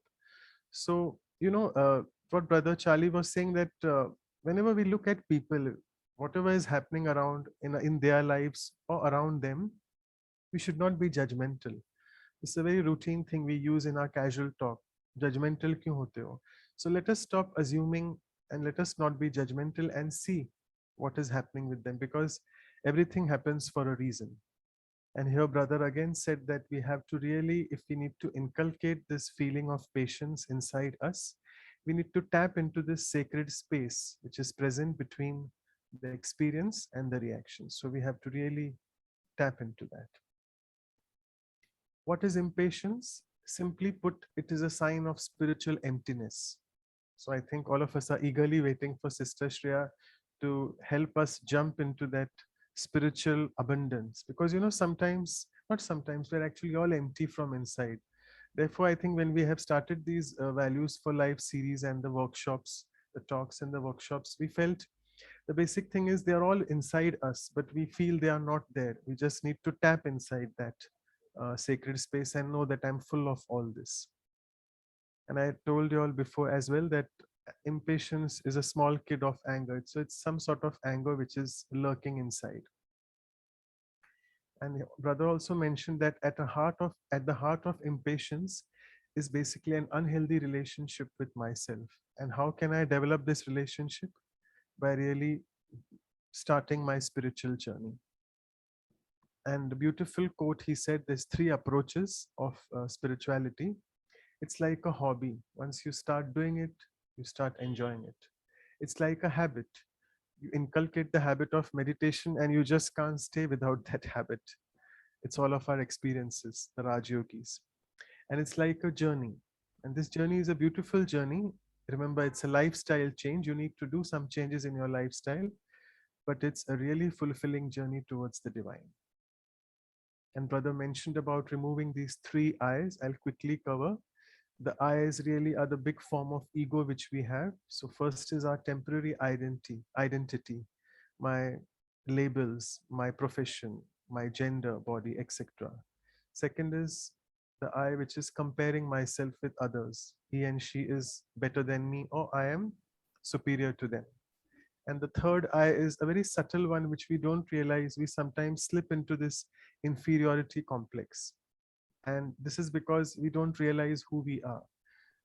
So, what Brother Charlie was saying, that whenever we look at people, whatever is happening around in their lives or around them, we should not be judgmental. It's a very routine thing we use in our casual talk. Judgmental kyun hote ho? So let us stop assuming and let us not be judgmental and see what is happening with them, because everything happens for a reason. And here brother again said that we have to really, if we need to inculcate this feeling of patience inside us, we need to tap into this sacred space which is present between the experience and the reaction. So we have to really tap into that. What is impatience? Simply put, it is a sign of spiritual emptiness. So I think all of us are eagerly waiting for Sister Shreya to help us jump into that spiritual abundance. Because, sometimes, not sometimes, we're actually all empty from inside. Therefore, I think when we have started these Values for Life series and the workshops, the talks and the workshops, we felt the basic thing is they are all inside us, but we feel they are not there. We just need to tap inside that sacred space and know that I'm full of all this. And I told you all before as well that impatience is a small kid of anger. So it's some sort of anger which is lurking inside. And brother also mentioned that at the heart of impatience is basically an unhealthy relationship with myself. And how can I develop this relationship? By really starting my spiritual journey. And the beautiful quote he said, there's three approaches of spirituality. It's like a hobby. Once you start doing it, you start enjoying it. It's like a habit. You inculcate the habit of meditation and you just can't stay without that habit. It's all of our experiences, the Raj Yogis. And it's like a journey. And this journey is a beautiful journey. Remember, it's a lifestyle change. You need to do some changes in your lifestyle, but it's a really fulfilling journey towards the divine. And brother mentioned about removing these three I's. I'll quickly cover. The I's really are the big form of ego which we have. So first is our temporary identity, my labels, my profession, my gender, body, etc. Second is the I, which is comparing myself with others. He and she is better than me, or I am superior to them. And the third I is a very subtle one, which we don't realize. We sometimes slip into this inferiority complex. And this is because we don't realize who we are.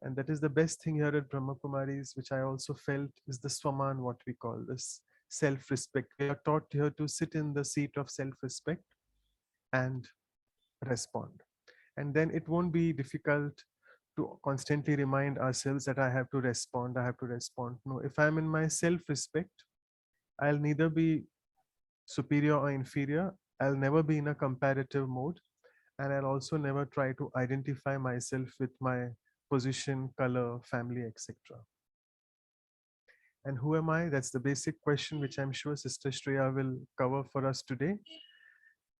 And that is the best thing here at Brahma Kumaris, which I also felt is the Swaman, what we call this self-respect. We are taught here to sit in the seat of self-respect and respond. And then it won't be difficult to constantly remind ourselves that I have to respond, I have to respond. No, if I'm in my self-respect, I'll neither be superior or inferior. I'll never be in a comparative mode. And I'll also never try to identify myself with my position, color, family, etc. And who am I? That's the basic question which I'm sure Sister Shreya will cover for us today.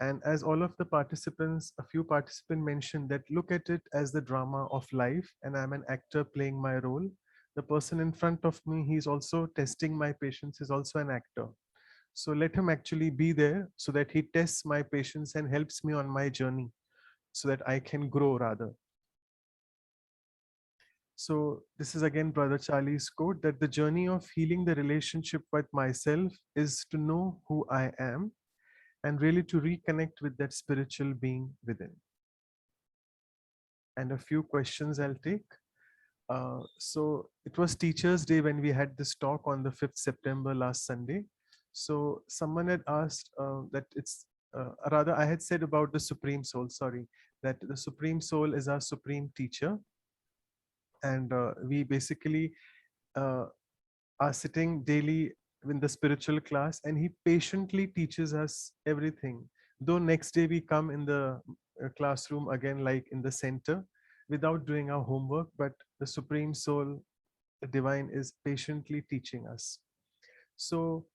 And as all of the participants, a few participants mentioned that look at it as the drama of life, and I'm an actor playing my role. The person in front of me, he's also testing my patience, is also an actor. So let him actually be there so that he tests my patience and helps me on my journey so that I can grow rather. So this is again Brother Charlie's quote that the journey of healing the relationship with myself is to know who I am and really to reconnect with that spiritual being within. And a few questions I'll take. So it was Teachers' Day when we had this talk on the 5th September last Sunday. So someone had asked that it's, rather I had said about the Supreme Soul, sorry, that the Supreme Soul is our Supreme Teacher. And we basically are sitting daily in the spiritual class and he patiently teaches us everything. Though next day we come in the classroom again, like in the center, without doing our homework, but the Supreme Soul, the Divine, is patiently teaching us. So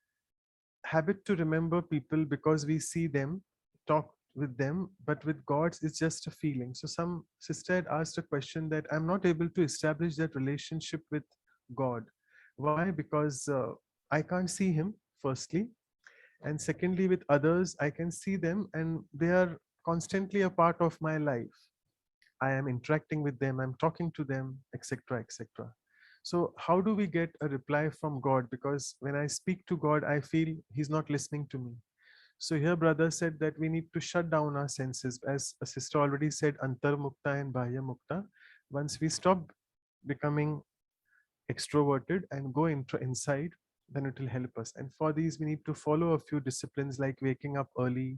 habit to remember people because we see them, talk with them, but with gods it's just a feeling. So some sister had asked a question that I'm not able to establish that relationship with God. Why? Because I can't see him, firstly, and secondly, with others I can see them and they are constantly a part of my life. I am interacting with them, I'm talking to them, etc., etc. So how do we get a reply from God? Because when I speak to God, I feel he's not listening to me. So here brother said that we need to shut down our senses. As a sister already said, Antar Mukta and Bahya Mukta. Once we stop becoming extroverted and go inside, then it will help us. And for these, we need to follow a few disciplines like waking up early,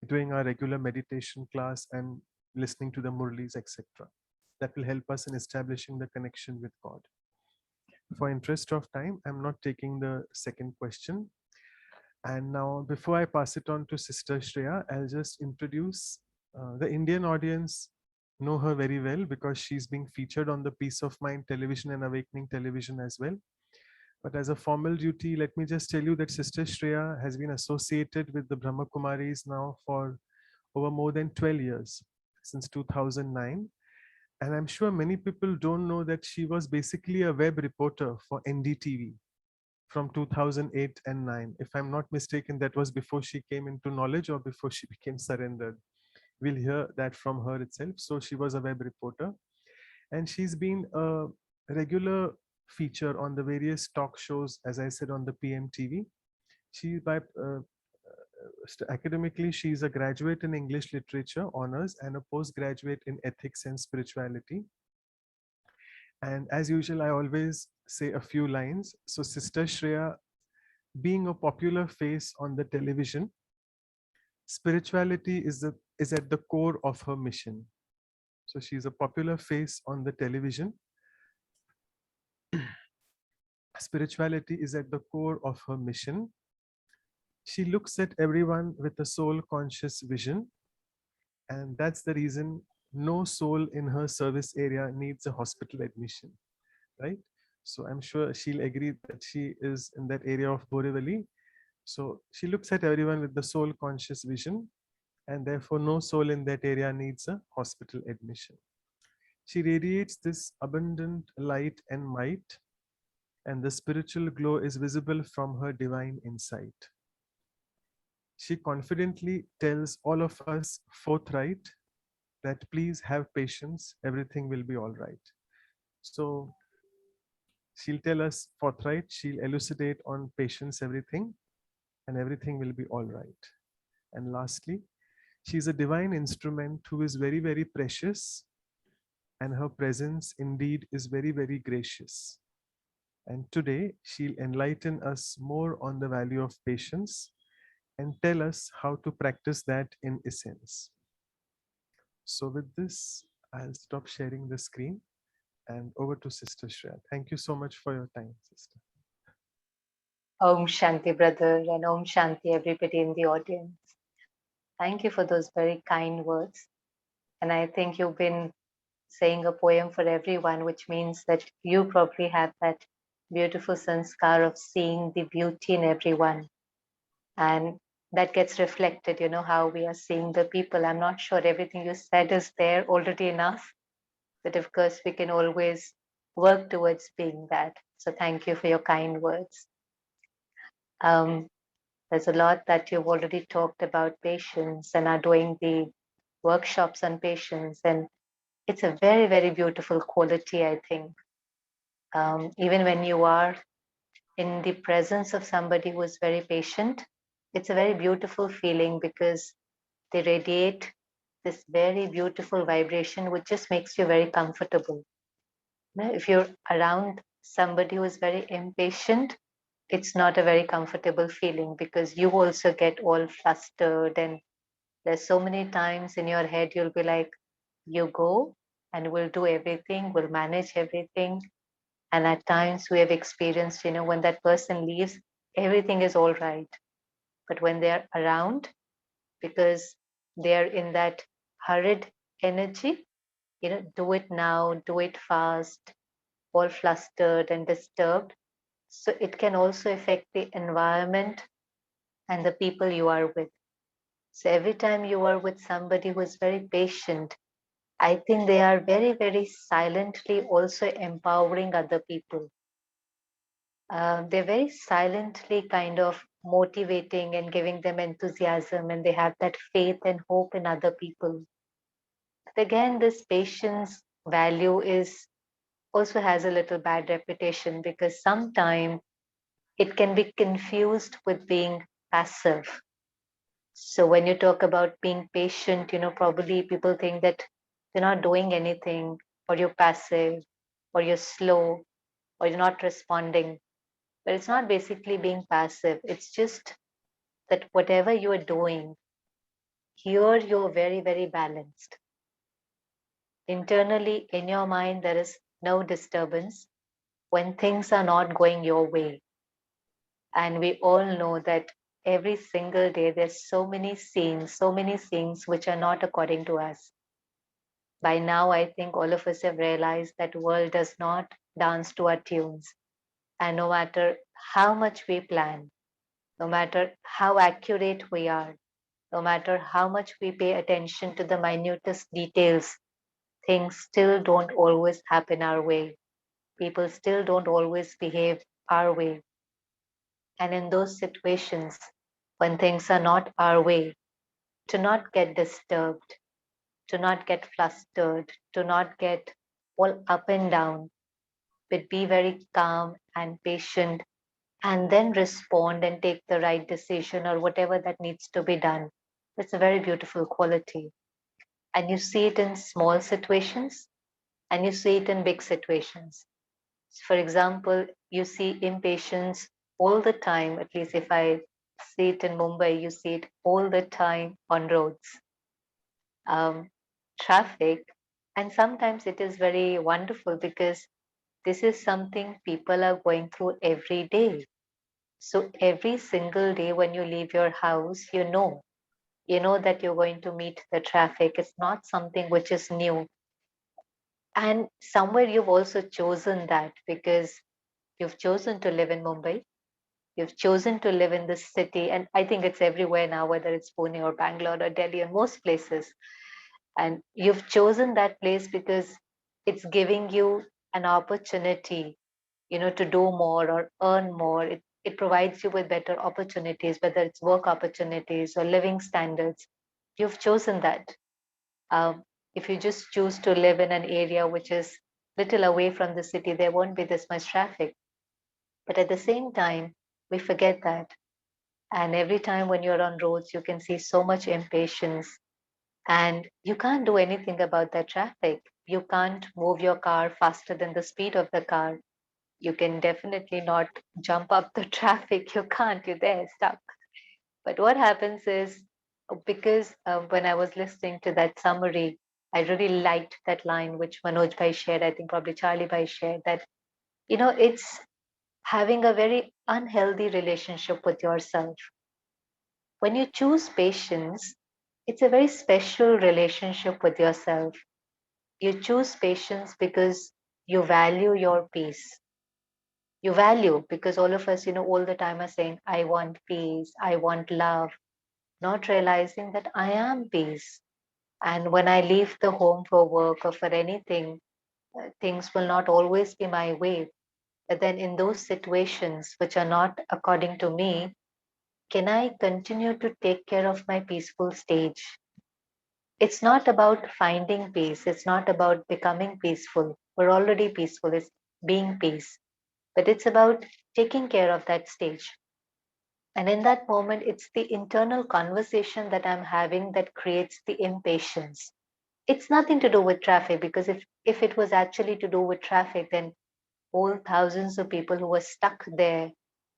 doing our regular meditation class and listening to the murlis, etc. That will help us in establishing the connection with God. For interest of time, I'm not taking the second question. And now, before I pass it on to Sister Shreya, I'll just introduce The Indian audience know her very well because she's being featured on the Peace of Mind television and Awakening television as well. But as a formal duty, let me just tell you that Sister Shreya has been associated with the Brahma Kumaris now for over more than 12 years, since 2009. And I'm sure many people don't know that she was basically a web reporter for NDTV from 2008 and 9. If I'm not mistaken, that was before she came into knowledge or before she became surrendered. We'll hear that from her itself. So she was a web reporter, and she's been a regular feature on the various talk shows, as I said, on the PM TV. She academically, she's a graduate in English literature honors and a postgraduate in ethics and spirituality. And as usual, I always say a few lines. So Sister Shreya, being a popular face on the television, spirituality is at the core of her mission. So she's a popular face on the television. Spirituality is at the core of her mission. She looks at everyone with a soul conscious vision. And that's the reason no soul in her service area needs a hospital admission, right? So I'm sure she'll agree that she is in that area of Borivali. So she looks at everyone with the soul conscious vision, and therefore no soul in that area needs a hospital admission. She radiates this abundant light and might, and the spiritual glow is visible from her divine insight. She confidently tells all of us forthright that please have patience, everything will be all right. So she'll tell us forthright, she'll elucidate on patience, everything, and everything will be all right. And lastly, she's a divine instrument who is very, very precious, and her presence indeed is very, very gracious. And today she'll enlighten us more on the value of patience and tell us how to practice that in essence. So with this, I'll stop sharing the screen and over to Sister Shreya. Thank you so much for your time, Sister. Om Shanti, brother, and Om Shanti, everybody in the audience. Thank you for those very kind words. And I think you've been saying a poem for everyone, which means that you probably have that beautiful sanskar of seeing the beauty in everyone. And that gets reflected, how we are seeing the people. I'm not sure everything you said is there already enough, but of course we can always work towards being that. So thank you for your kind words. There's a lot that you've already talked about patience and are doing the workshops on patience. And it's a very, very beautiful quality, I think. Even when you are in the presence of somebody who is very patient, it's a very beautiful feeling because they radiate this very beautiful vibration, which just makes you very comfortable. If you're around somebody who is very impatient, it's not a very comfortable feeling because you also get all flustered, and there's so many times in your head you'll be like, you go and we'll do everything, we'll manage everything. And at times we have experienced, when that person leaves, everything is all right. But when they're around, because they're in that hurried energy, do it now, do it fast, all flustered and disturbed. So it can also affect the environment and the people you are with. So every time you are with somebody who is very patient, I think they are very, very silently also empowering other people. They're very silently kind of motivating and giving them enthusiasm, and they have that faith and hope in other people. But again, this patience value is also has a little bad reputation because sometimes it can be confused with being passive. So when you talk about being patient, probably people think that you're not doing anything, or you're passive, or you're slow, or you're not responding. But it's not basically being passive. It's just that whatever you are doing, here you're very, very balanced. Internally, in your mind, there is no disturbance when things are not going your way. And we all know that every single day, there's so many scenes which are not according to us. By now, I think all of us have realized that world does not dance to our tunes. And no matter how much we plan, no matter how accurate we are, no matter how much we pay attention to the minutest details, things still don't always happen our way. People still don't always behave our way. And in those situations, when things are not our way, to not get disturbed, to not get flustered, to not get all up and down, but be very calm and patient and then respond and take the right decision or whatever that needs to be done. It's a very beautiful quality. And you see it in small situations and you see it in big situations. For example, you see impatience all the time, at least if I see it in Mumbai, you see it all the time on roads, traffic. And sometimes it is very wonderful because this is something people are going through every day. So every single day when you leave your house, you know that you're going to meet the traffic. It's not something which is new. And somewhere you've also chosen that because you've chosen to live in Mumbai. You've chosen to live in this city. And I think it's everywhere now, whether it's Pune or Bangalore or Delhi or most places. And you've chosen that place because it's giving you an opportunity, to do more or earn more. It provides you with better opportunities, whether it's work opportunities or living standards. You've chosen that. If you just choose to live in an area which is little away from the city, there won't be this much traffic. But at the same time, we forget that. And every time when you're on roads, you can see so much impatience and you can't do anything about that traffic. You can't move your car faster than the speed of the car. You can definitely not jump up the traffic. You can't, you're there stuck. But what happens is, because when I was listening to that summary, I really liked that line which Manoj Bhai shared, I think probably Charlie Bhai shared, that, it's having a very unhealthy relationship with yourself. When you choose patience, it's a very special relationship with yourself. You choose patience because you value your peace. You value because all of us, all the time are saying, I want peace, I want love, not realizing that I am peace. And when I leave the home for work or for anything, things will not always be my way. But then in those situations which are not according to me, can I continue to take care of my peaceful stage? It's not about finding peace. It's not about becoming peaceful. We're already peaceful. It's being peace. But it's about taking care of that stage. And in that moment, it's the internal conversation that I'm having that creates the impatience. It's nothing to do with traffic, because if it was actually to do with traffic, then all thousands of people who were stuck there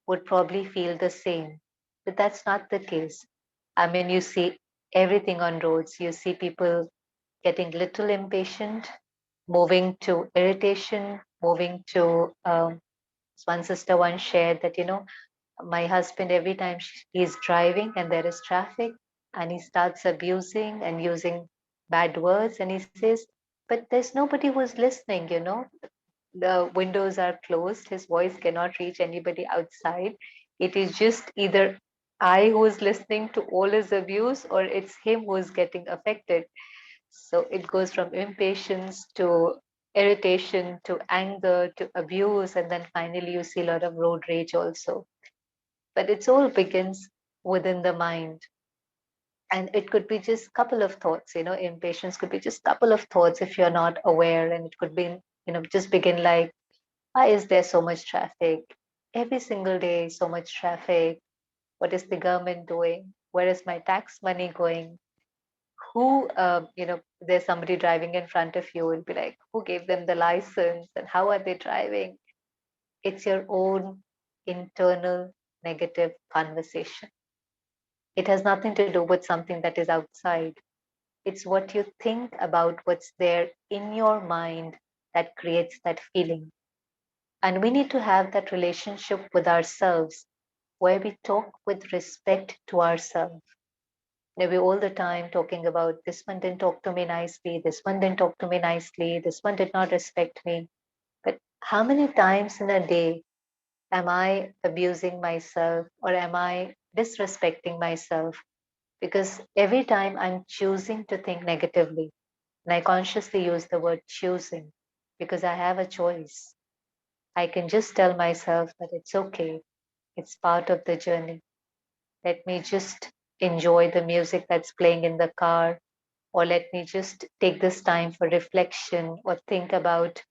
would probably feel the same. But that's not the case. I mean, you see everything on roads. You see people getting little impatient, moving to irritation, moving to one sister once shared that, my husband, every time he's driving and there is traffic, and he starts abusing and using bad words, and he says, but there's nobody who's listening, the windows are closed, his voice cannot reach anybody outside. It is just either I who is listening to all his abuse, or it's him who is getting affected. So it goes from impatience to irritation to anger to abuse, and then finally you see a lot of road rage also. But it all begins within the mind. And it could be just a couple of thoughts, impatience could be just a couple of thoughts if you're not aware. And it could be, just begin like, why is there so much traffic? Every single day, so much traffic. What is the government doing? Where is my tax money going? Who, there's somebody driving in front of you, will be like, who gave them the license and how are they driving? It's your own internal negative conversation. It has nothing to do with something that is outside. It's what you think about what's there in your mind that creates that feeling. And we need to have that relationship with ourselves where we talk with respect to ourselves. We're all the time talking about this one didn't talk to me nicely, this one didn't talk to me nicely, this one did not respect me. But how many times in a day am I abusing myself or am I disrespecting myself? Because every time I'm choosing to think negatively, and I consciously use the word choosing because I have a choice. I can just tell myself that it's okay, it's part of the journey. Let me just enjoy the music that's playing in the car, or let me just take this time for reflection or think about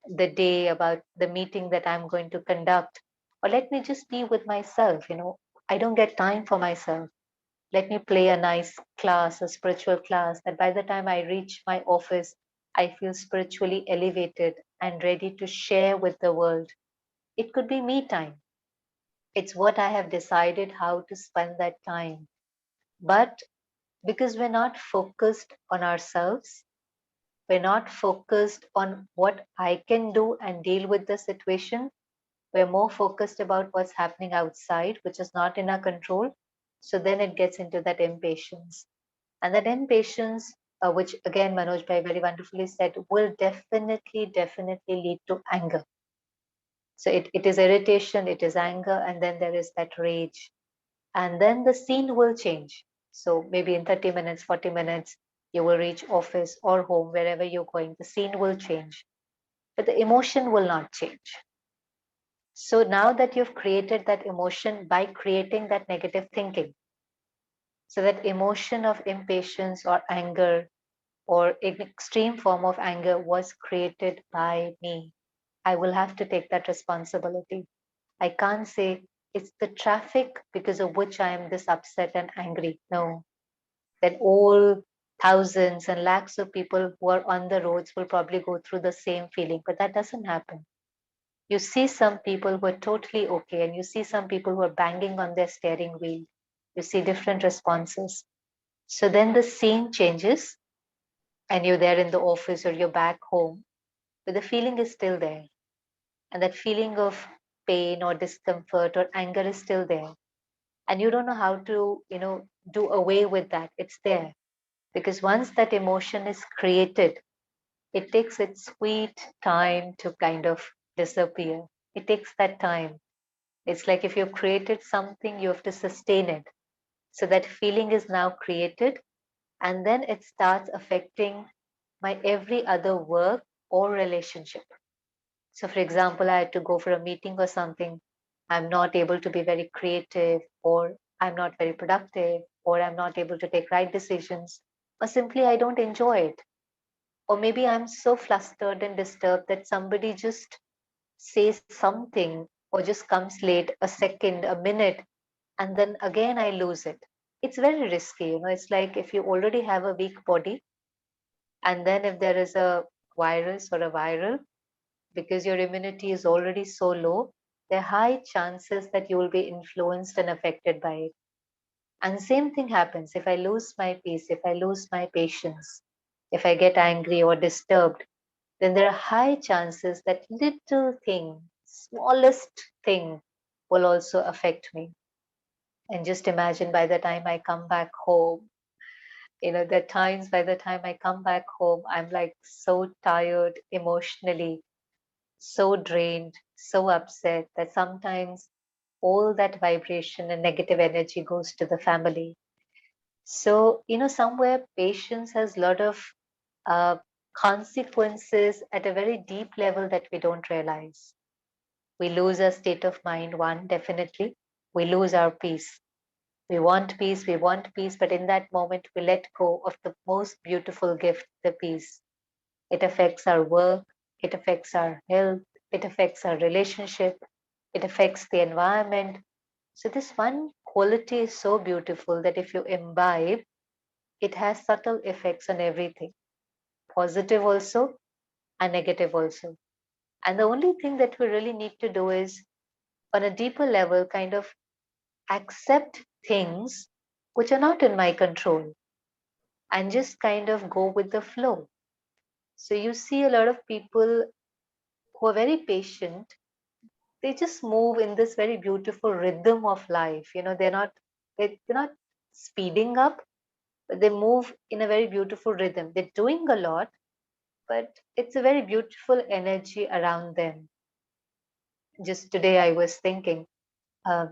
the day, about the meeting that I'm going to conduct, or let me just be with myself. I don't get time for myself. Let me play a nice class, a spiritual class, that by the time I reach my office, I feel spiritually elevated and ready to share with the world. It could be me time. It's what I have decided how to spend that time. But because we're not focused on ourselves, we're not focused on what I can do and deal with the situation. We're more focused about what's happening outside, which is not in our control. So then it gets into that impatience. And that impatience, which again Manoj Bhai very wonderfully said, will definitely lead to anger. So it is irritation, it is anger, and then there is that rage. And then the scene will change. So maybe in 30 minutes, 40 minutes, you will reach office or home, wherever you're going, the scene will change, but the emotion will not change. So now that you've created that emotion by creating that negative thinking, so that emotion of impatience or anger or an extreme form of anger was created by me. I will have to take that responsibility. I can't say it's the traffic because of which I am this upset and angry. No, that all thousands and lakhs of people who are on the roads will probably go through the same feeling, but that doesn't happen. You see some people who are totally okay, and you see some people who are banging on their steering wheel. You see different responses. So then the scene changes, and you're there in the office or you're back home, but the feeling is still there. And that feeling of pain or discomfort or anger is still there. And you don't know how to, do away with that. It's there. Because once that emotion is created, it takes its sweet time to kind of disappear. It takes that time. It's like if you've created something, you have to sustain it. So that feeling is now created, and then it starts affecting my every other work or relationship. So, for example, I had to go for a meeting or something. I'm not able to be very creative, or I'm not very productive, or I'm not able to take right decisions, or simply I don't enjoy it. Or maybe I'm so flustered and disturbed that somebody just says something or just comes late a second, a minute, and then again I lose it. It's very risky. It's like if you already have a weak body, and then if there is a virus or a viral, because your immunity is already so low, there are high chances that you will be influenced and affected by it. And same thing happens if I lose my peace, if I lose my patience, if I get angry or disturbed, then there are high chances that little thing, smallest thing, will also affect me. And just imagine by the time I come back home, there are times by the time I come back home, I'm like so tired emotionally, so drained, so upset that sometimes all that vibration and negative energy goes to the family. So, somewhere patience has a lot of uh, consequences at a very deep level that we don't realize. We lose our state of mind, one, definitely. We lose our peace. We want peace, but in that moment, we let go of the most beautiful gift, the peace. It affects our work, it affects our health, it affects our relationship, it affects the environment. So, this one quality is so beautiful that if you imbibe, it has subtle effects on everything, positive also and negative also. And the only thing that we really need to do is, on a deeper level, kind of accept things which are not in my control and just kind of go with the flow. So, you see a lot of people who are very patient, they just move in this very beautiful rhythm of life. They're not speeding up, but they move in a very beautiful rhythm. They're doing a lot, but it's a very beautiful energy around them. Just today I was thinking, uh,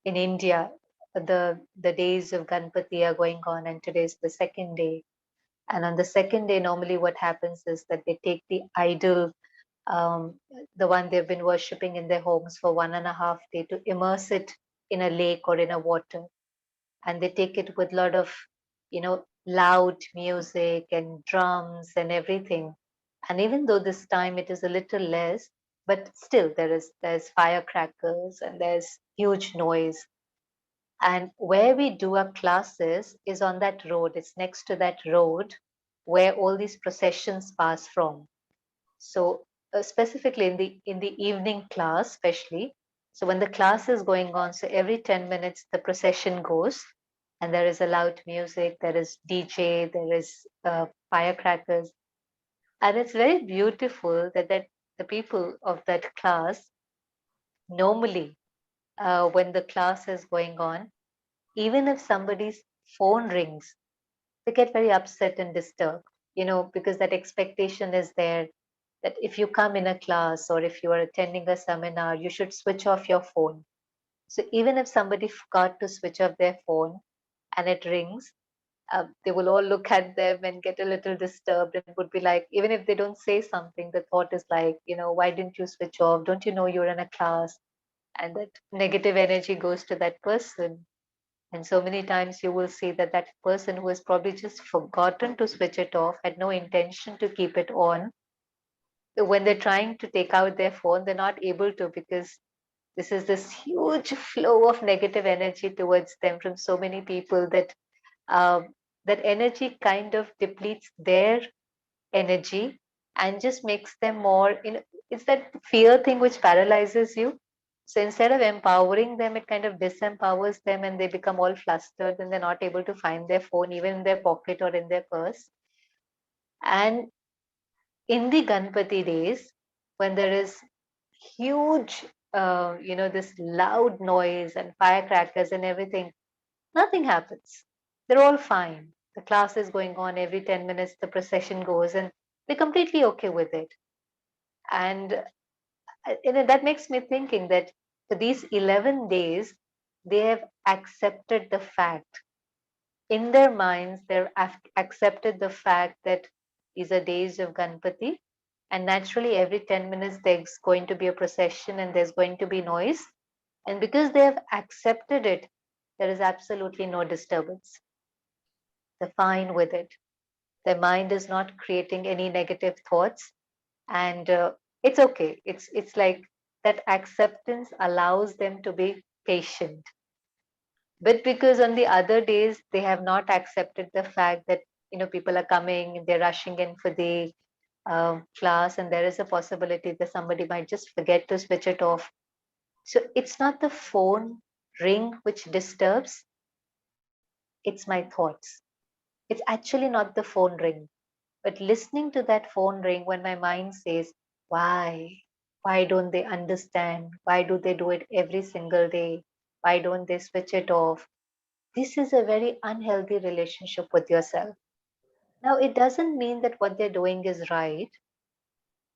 in India, the days of Ganpati are going on, and today's the second day. And on the second day, normally what happens is that they take the idol, um, the one they've been worshipping in their homes for 1.5 days, to immerse it in a lake or in a water. And they take it with a lot of, loud music and drums and everything. And even though this time it is a little less, but still there's firecrackers and there's huge noise. And where we do our classes is on that road. It's next to that road where all these processions pass from. So specifically in the evening class, especially, so when the class is going on, so every 10 minutes the procession goes, and there is a loud music, there is DJ, there is firecrackers, and it's very beautiful that the people of that class normally, when the class is going on, even if somebody's phone rings, they get very upset and disturbed, because that expectation is there that if you come in a class or if you are attending a seminar, you should switch off your phone. So even if somebody forgot to switch off their phone and it rings, they will all look at them and get a little disturbed and would be like, even if they don't say something, the thought is like, why didn't you switch off? Don't you know you're in a class? And that negative energy goes to that person. And so many times you will see that that person who has probably just forgotten to switch it off, had no intention to keep it on, when they're trying to take out their phone, they're not able to, because this is this huge flow of negative energy towards them from so many people that that energy kind of depletes their energy and just makes them more it's that fear thing which paralyzes you. So instead of empowering them, it kind of disempowers them, and they become all flustered and they're not able to find their phone even in their pocket or in their purse. And in the Ganpati days, when there is huge, this loud noise and firecrackers and everything, nothing happens. They're all fine. The class is going on every 10 minutes, the procession goes, and they're completely okay with it. And that makes me thinking that for these 11 days, they have accepted the fact. In their minds, they've accepted the fact that these are days of Ganpati, and naturally every 10 minutes there's going to be a procession and there's going to be noise. And because they have accepted it, there is absolutely no disturbance. They're fine with it. Their mind is not creating any negative thoughts, and it's okay. It's like that acceptance allows them to be patient. But because on the other days they have not accepted the fact that people are coming, they're rushing in for the class, and there is a possibility that somebody might just forget to switch it off. So it's not the phone ring which disturbs, it's my thoughts. It's actually not the phone ring, but listening to that phone ring when my mind says, why? Why don't they understand? Why do they do it every single day? Why don't they switch it off? This is a very unhealthy relationship with yourself. Now, it doesn't mean that what they're doing is right.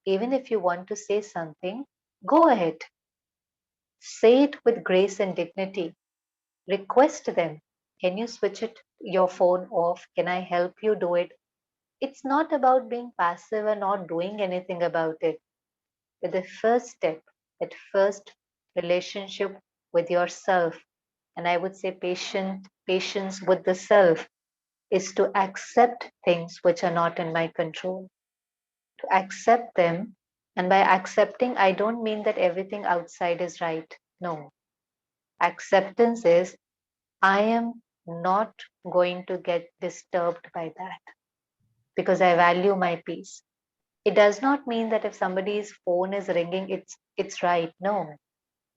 Even if you want to say something, go ahead. Say it with grace and dignity. Request them. Can you switch your phone off? Can I help you do it? It's not about being passive and not doing anything about it. But the first step, that first relationship with yourself, and I would say patience with the self, is to accept things which are not in my control. To accept them. And by accepting, I don't mean that everything outside is right. No. Acceptance is I am not going to get disturbed by that because I value my peace. It does not mean that if somebody's phone is ringing, it's right. No.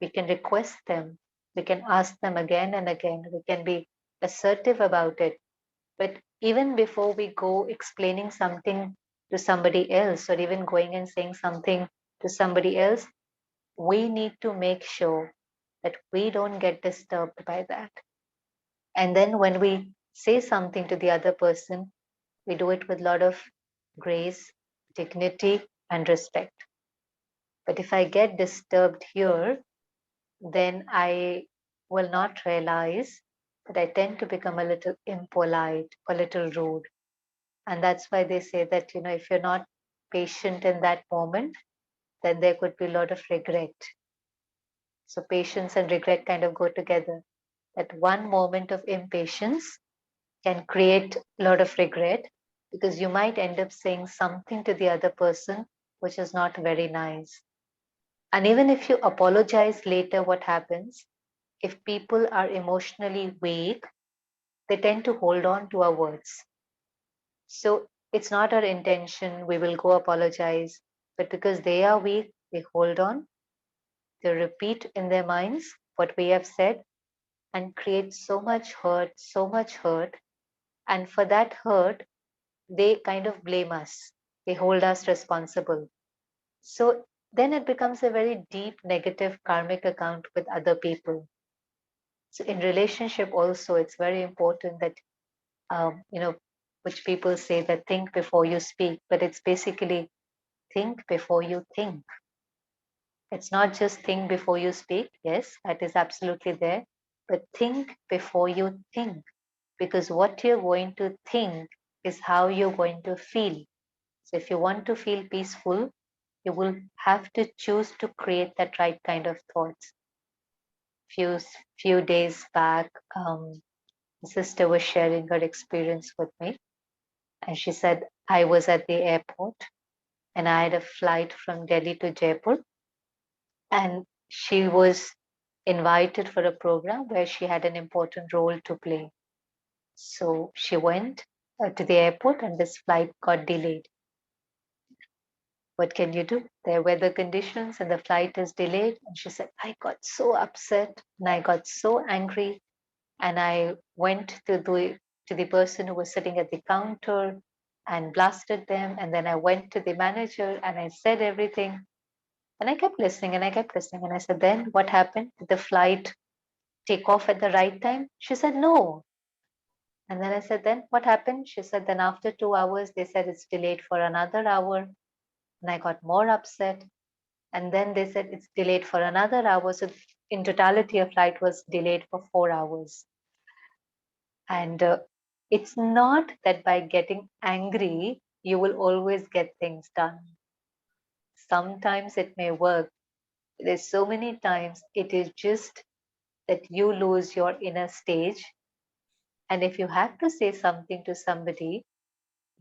We can request them. We can ask them again and again. We can be assertive about it. But even before we go explaining something to somebody else, or even going and saying something to somebody else, we need to make sure that we don't get disturbed by that. And then when we say something to the other person, we do it with a lot of grace, dignity, and respect. But if I get disturbed here, then I will not realize that I tend to become a little impolite, a little rude. And that's why they say that, if you're not patient in that moment, then there could be a lot of regret. So patience and regret kind of go together. That one moment of impatience can create a lot of regret, because you might end up saying something to the other person which is not very nice. And even if you apologize later, what happens? If people are emotionally weak, they tend to hold on to our words. So it's not our intention, we will go apologize, but because they are weak, they hold on, they repeat in their minds what we have said and create so much hurt, so much hurt. And for that hurt, they kind of blame us, they hold us responsible. So then it becomes a very deep negative karmic account with other people. So in relationship also, it's very important that, which people say that think before you speak, but it's basically think before you think. It's not just think before you speak. Yes, that is absolutely there, but think before you think, because what you're going to think is how you're going to feel. So if you want to feel peaceful, you will have to choose to create that right kind of thoughts. Few days back, the sister was sharing her experience with me, and she said, I was at the airport and I had a flight from Delhi to Jaipur, and she was invited for a program where she had an important role to play. So she went to the airport and this flight got delayed. What can you do? There are weather conditions and the flight is delayed. And she said, I got so upset and I got so angry. And I went to the person who was sitting at the counter and blasted them. And then I went to the manager and I said everything. And I kept listening and I kept listening. And I said, then what happened? Did the flight take off at the right time? She said, no. And then I said, then what happened? She said, then after 2 hours, they said it's delayed for another hour. And I got more upset. And then they said it's delayed for another hour. So in totality, a flight was delayed for 4 hours. And it's not that by getting angry, you will always get things done. Sometimes it may work. There's so many times it is just that you lose your inner stage. And if you have to say something to somebody,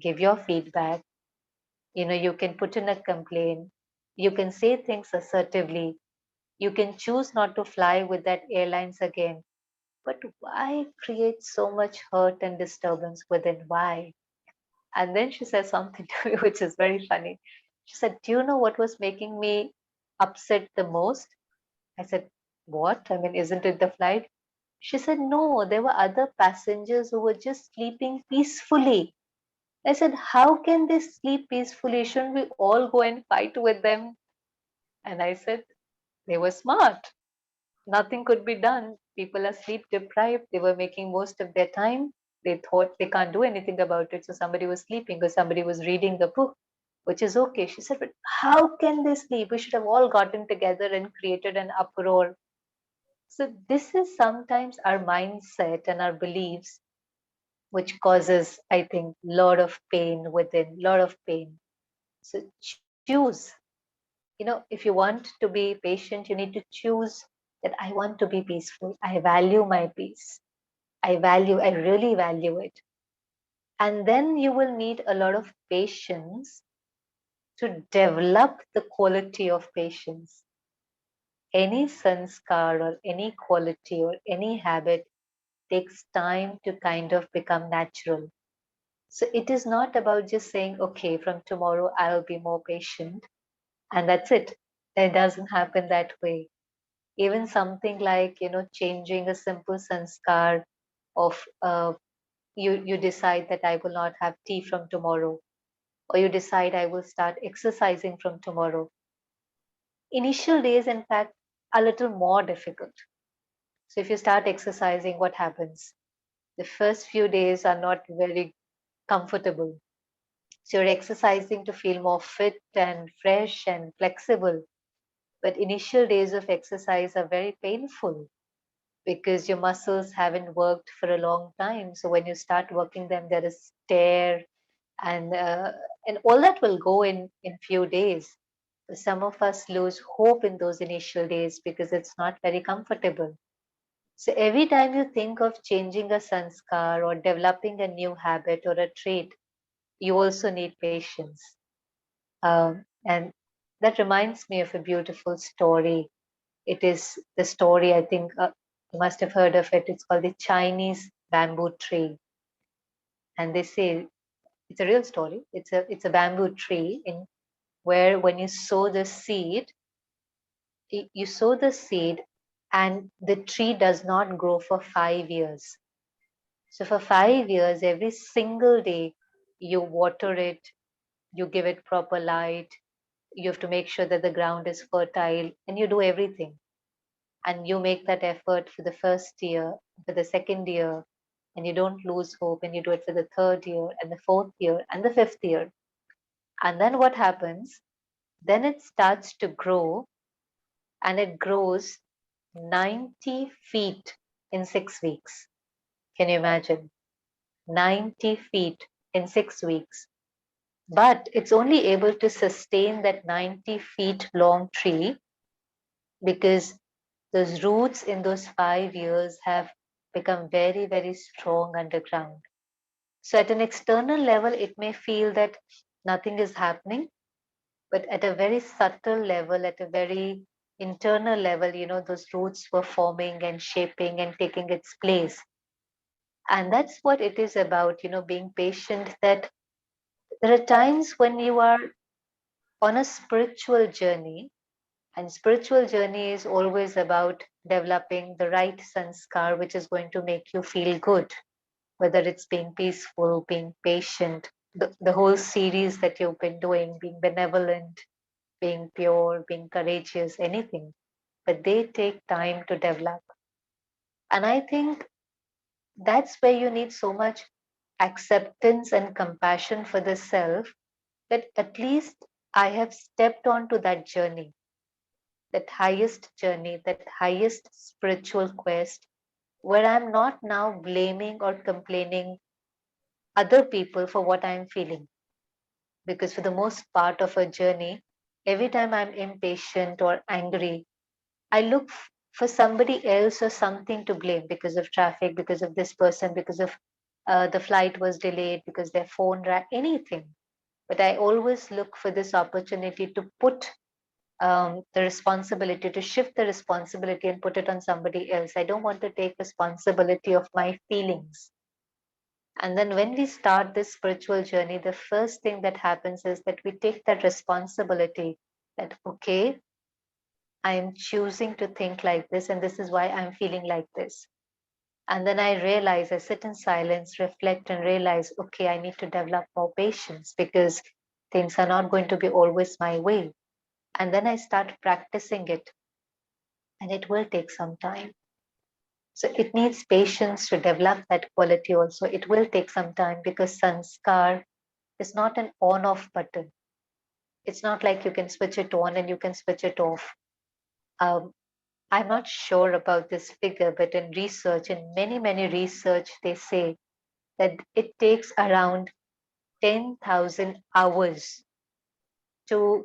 give your feedback. You can put in a complaint. You can say things assertively. You can choose not to fly with that airlines again. But why create so much hurt and disturbance within? Why? And then she said something to me, which is very funny. She said, do you know what was making me upset the most? I said, what? I mean, isn't it the flight? She said, no, there were other passengers who were just sleeping peacefully. I said, how can they sleep peacefully? Shouldn't we all go and fight with them? And I said, they were smart. Nothing could be done. People are sleep deprived. They were making most of their time. They thought they can't do anything about it. So somebody was sleeping or somebody was reading the book, which is okay. She said, but how can they sleep? We should have all gotten together and created an uproar. So this is sometimes our mindset and our beliefs, which causes, I think, a lot of pain within, lot of pain. So choose. If you want to be patient, you need to choose that I want to be peaceful. I value my peace. I really value it. And then you will need a lot of patience to develop the quality of patience. Any sanskar or any quality or any habit takes time to kind of become natural. So it is not about just saying, okay, from tomorrow I'll be more patient and that's it. It doesn't happen that way. Even something like, changing a simple sanskar of you decide that I will not have tea from tomorrow, or you decide I will start exercising from tomorrow. Initial days, in fact, are a little more difficult. So if you start exercising, what happens? The first few days are not very comfortable. So you're exercising to feel more fit and fresh and flexible. But initial days of exercise are very painful because your muscles haven't worked for a long time. So when you start working them, there is tear, and all that will go in few days. Some of us lose hope in those initial days because it's not very comfortable. So every time you think of changing a sanskar or developing a new habit or a trait, you also need patience. And that reminds me of a beautiful story. It is the story, I think you must have heard of it. It's called the Chinese bamboo tree. And they say it's a real story. It's a bamboo tree in where when you sow the seed, you sow the seed and the tree does not grow for 5 years. So for 5 years, every single day, you water it, you give it proper light, you have to make sure that the ground is fertile, and you do everything. And you make that effort for the first year, for the second year, and you don't lose hope, and you do it for the third year, and the fourth year, and the fifth year. And then what happens? Then it starts to grow, and it grows 90 feet in 6 weeks. Can you imagine? 90 feet in 6 weeks. But it's only able to sustain that 90 feet long tree because those roots in those 5 years have become very, very strong underground. So, at an external level, it may feel that nothing is happening, but at a very subtle level, at a very internal level, those roots were forming and shaping and taking its place. And that's what it is about, being patient. That there are times when you are on a spiritual journey, and spiritual journey is always about developing the right sanskar, which is going to make you feel good, whether it's being peaceful, being patient, the whole series that you've been doing, being benevolent, being pure, being courageous, anything. But they take time to develop. And I think that's where you need so much acceptance and compassion for the self, that at least I have stepped onto that journey, that highest journey, that highest spiritual quest, where I'm not now blaming or complaining other people for what I'm feeling. Because for the most part of a journey, every time I'm impatient or angry, I look for somebody else or something to blame, because of traffic, because of this person, because of the flight was delayed, because their phone rang, anything. But I always look for this opportunity to put the responsibility, to shift the responsibility and put it on somebody else. I don't want to take responsibility of my feelings. And then when we start this spiritual journey, the first thing that happens is that we take that responsibility that, okay, I am choosing to think like this, and this is why I'm feeling like this. And then I realize, I sit in silence, reflect, and realize, okay, I need to develop more patience because things are not going to be always my way. And then I start practicing it, and it will take some time. So it needs patience to develop that quality also. It will take some time because sanskar is not an on off button. It's not like you can switch it on and you can switch it off. Um, I'm not sure about this figure, but in research, in many, many research, they say that it takes around 10,000 hours to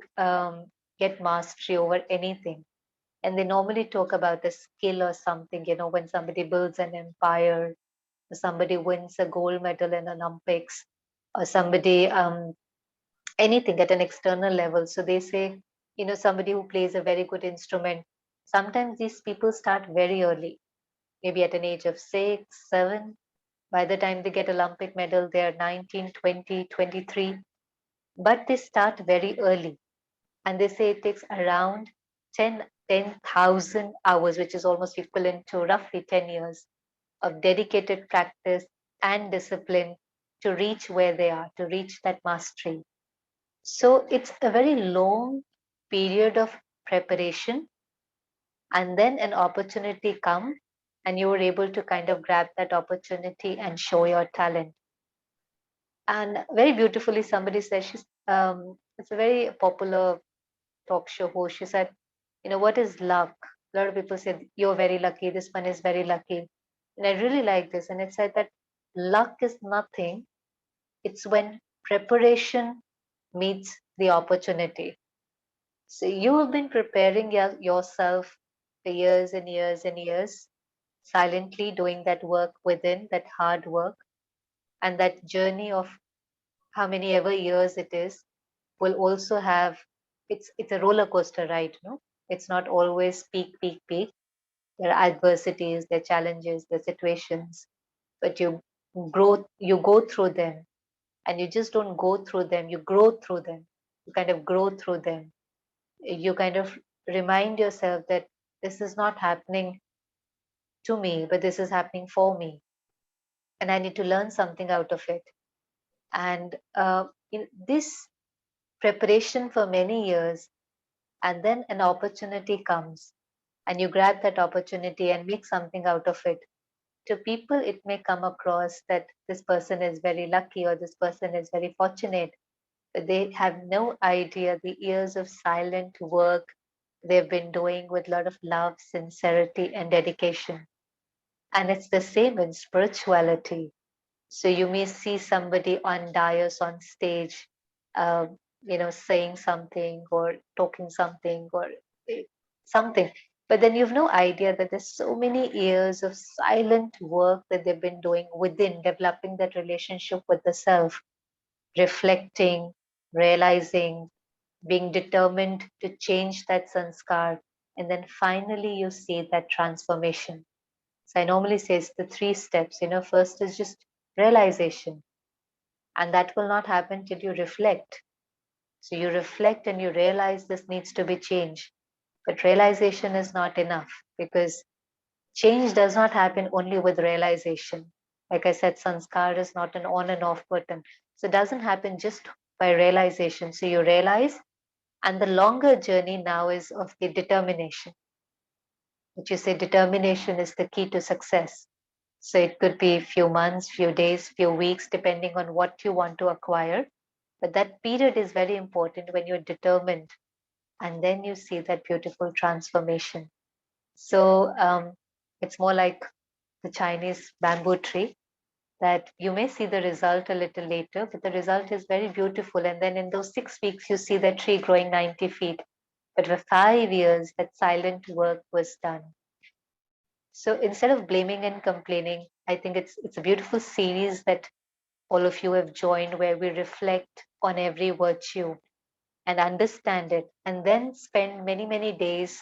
get mastery over anything. And they normally talk about a skill or something, when somebody builds an empire, or somebody wins a gold medal in Olympics, or somebody, anything at an external level. So they say, somebody who plays a very good instrument, sometimes these people start very early, maybe at an age of 6, 7. By the time they get Olympic medal, they are 19, 20, 23. But they start very early. And they say it takes around 10,000 hours, which is almost equivalent to roughly 10 years of dedicated practice and discipline to reach where they are, to reach that mastery. So it's a very long period of preparation, and then an opportunity come, and you were able to kind of grab that opportunity and show your talent. And very beautifully, somebody said, it's a very popular talk show host. She said, what is luck? A lot of people said, you're very lucky, this one is very lucky. And I really like this. And it said that luck is nothing, it's when preparation meets the opportunity. So you have been preparing yourself for years and years and years, silently doing that work within, that hard work, and that journey of how many ever years it is will also have, it's a roller coaster ride, no? It's not always peak, peak, peak. There are adversities, there are challenges, there are situations, but you go through them, and you just don't go through them, you grow through them. You kind of grow through them. You kind of remind yourself that this is not happening to me, but this is happening for me, and I need to learn something out of it. And in this preparation for many years, and then an opportunity comes, and you grab that opportunity and make something out of it. To people, it may come across that this person is very lucky or this person is very fortunate, but they have no idea the years of silent work they've been doing with a lot of love, sincerity, and dedication. And it's the same in spirituality. So you may see somebody on dais, on stage, uh, saying something or talking something or eh, something. But then you've no idea that there's so many years of silent work that they've been doing within, developing that relationship with the self, reflecting, realizing, being determined to change that sanskar. And then finally you see that transformation. So I normally say it's the 3 steps. First is just realization, and that will not happen till you reflect. So you reflect and you realize this needs to be changed. But realization is not enough, because change does not happen only with realization. Like I said, sanskar is not an on and off button. So it doesn't happen just by realization. So you realize, and the longer journey now is of the determination. Which you say determination is the key to success. So it could be a few months, few days, few weeks, depending on what you want to acquire. But that period is very important when you're determined, and then you see that beautiful transformation. So it's more like the Chinese bamboo tree, that you may see the result a little later, but the result is very beautiful. And then in those 6 weeks, you see the tree growing 90 feet. But for 5 years, that silent work was done. So instead of blaming and complaining, I think it's a beautiful series that all of you have joined, where we reflect on every virtue and understand it, and then spend many, many days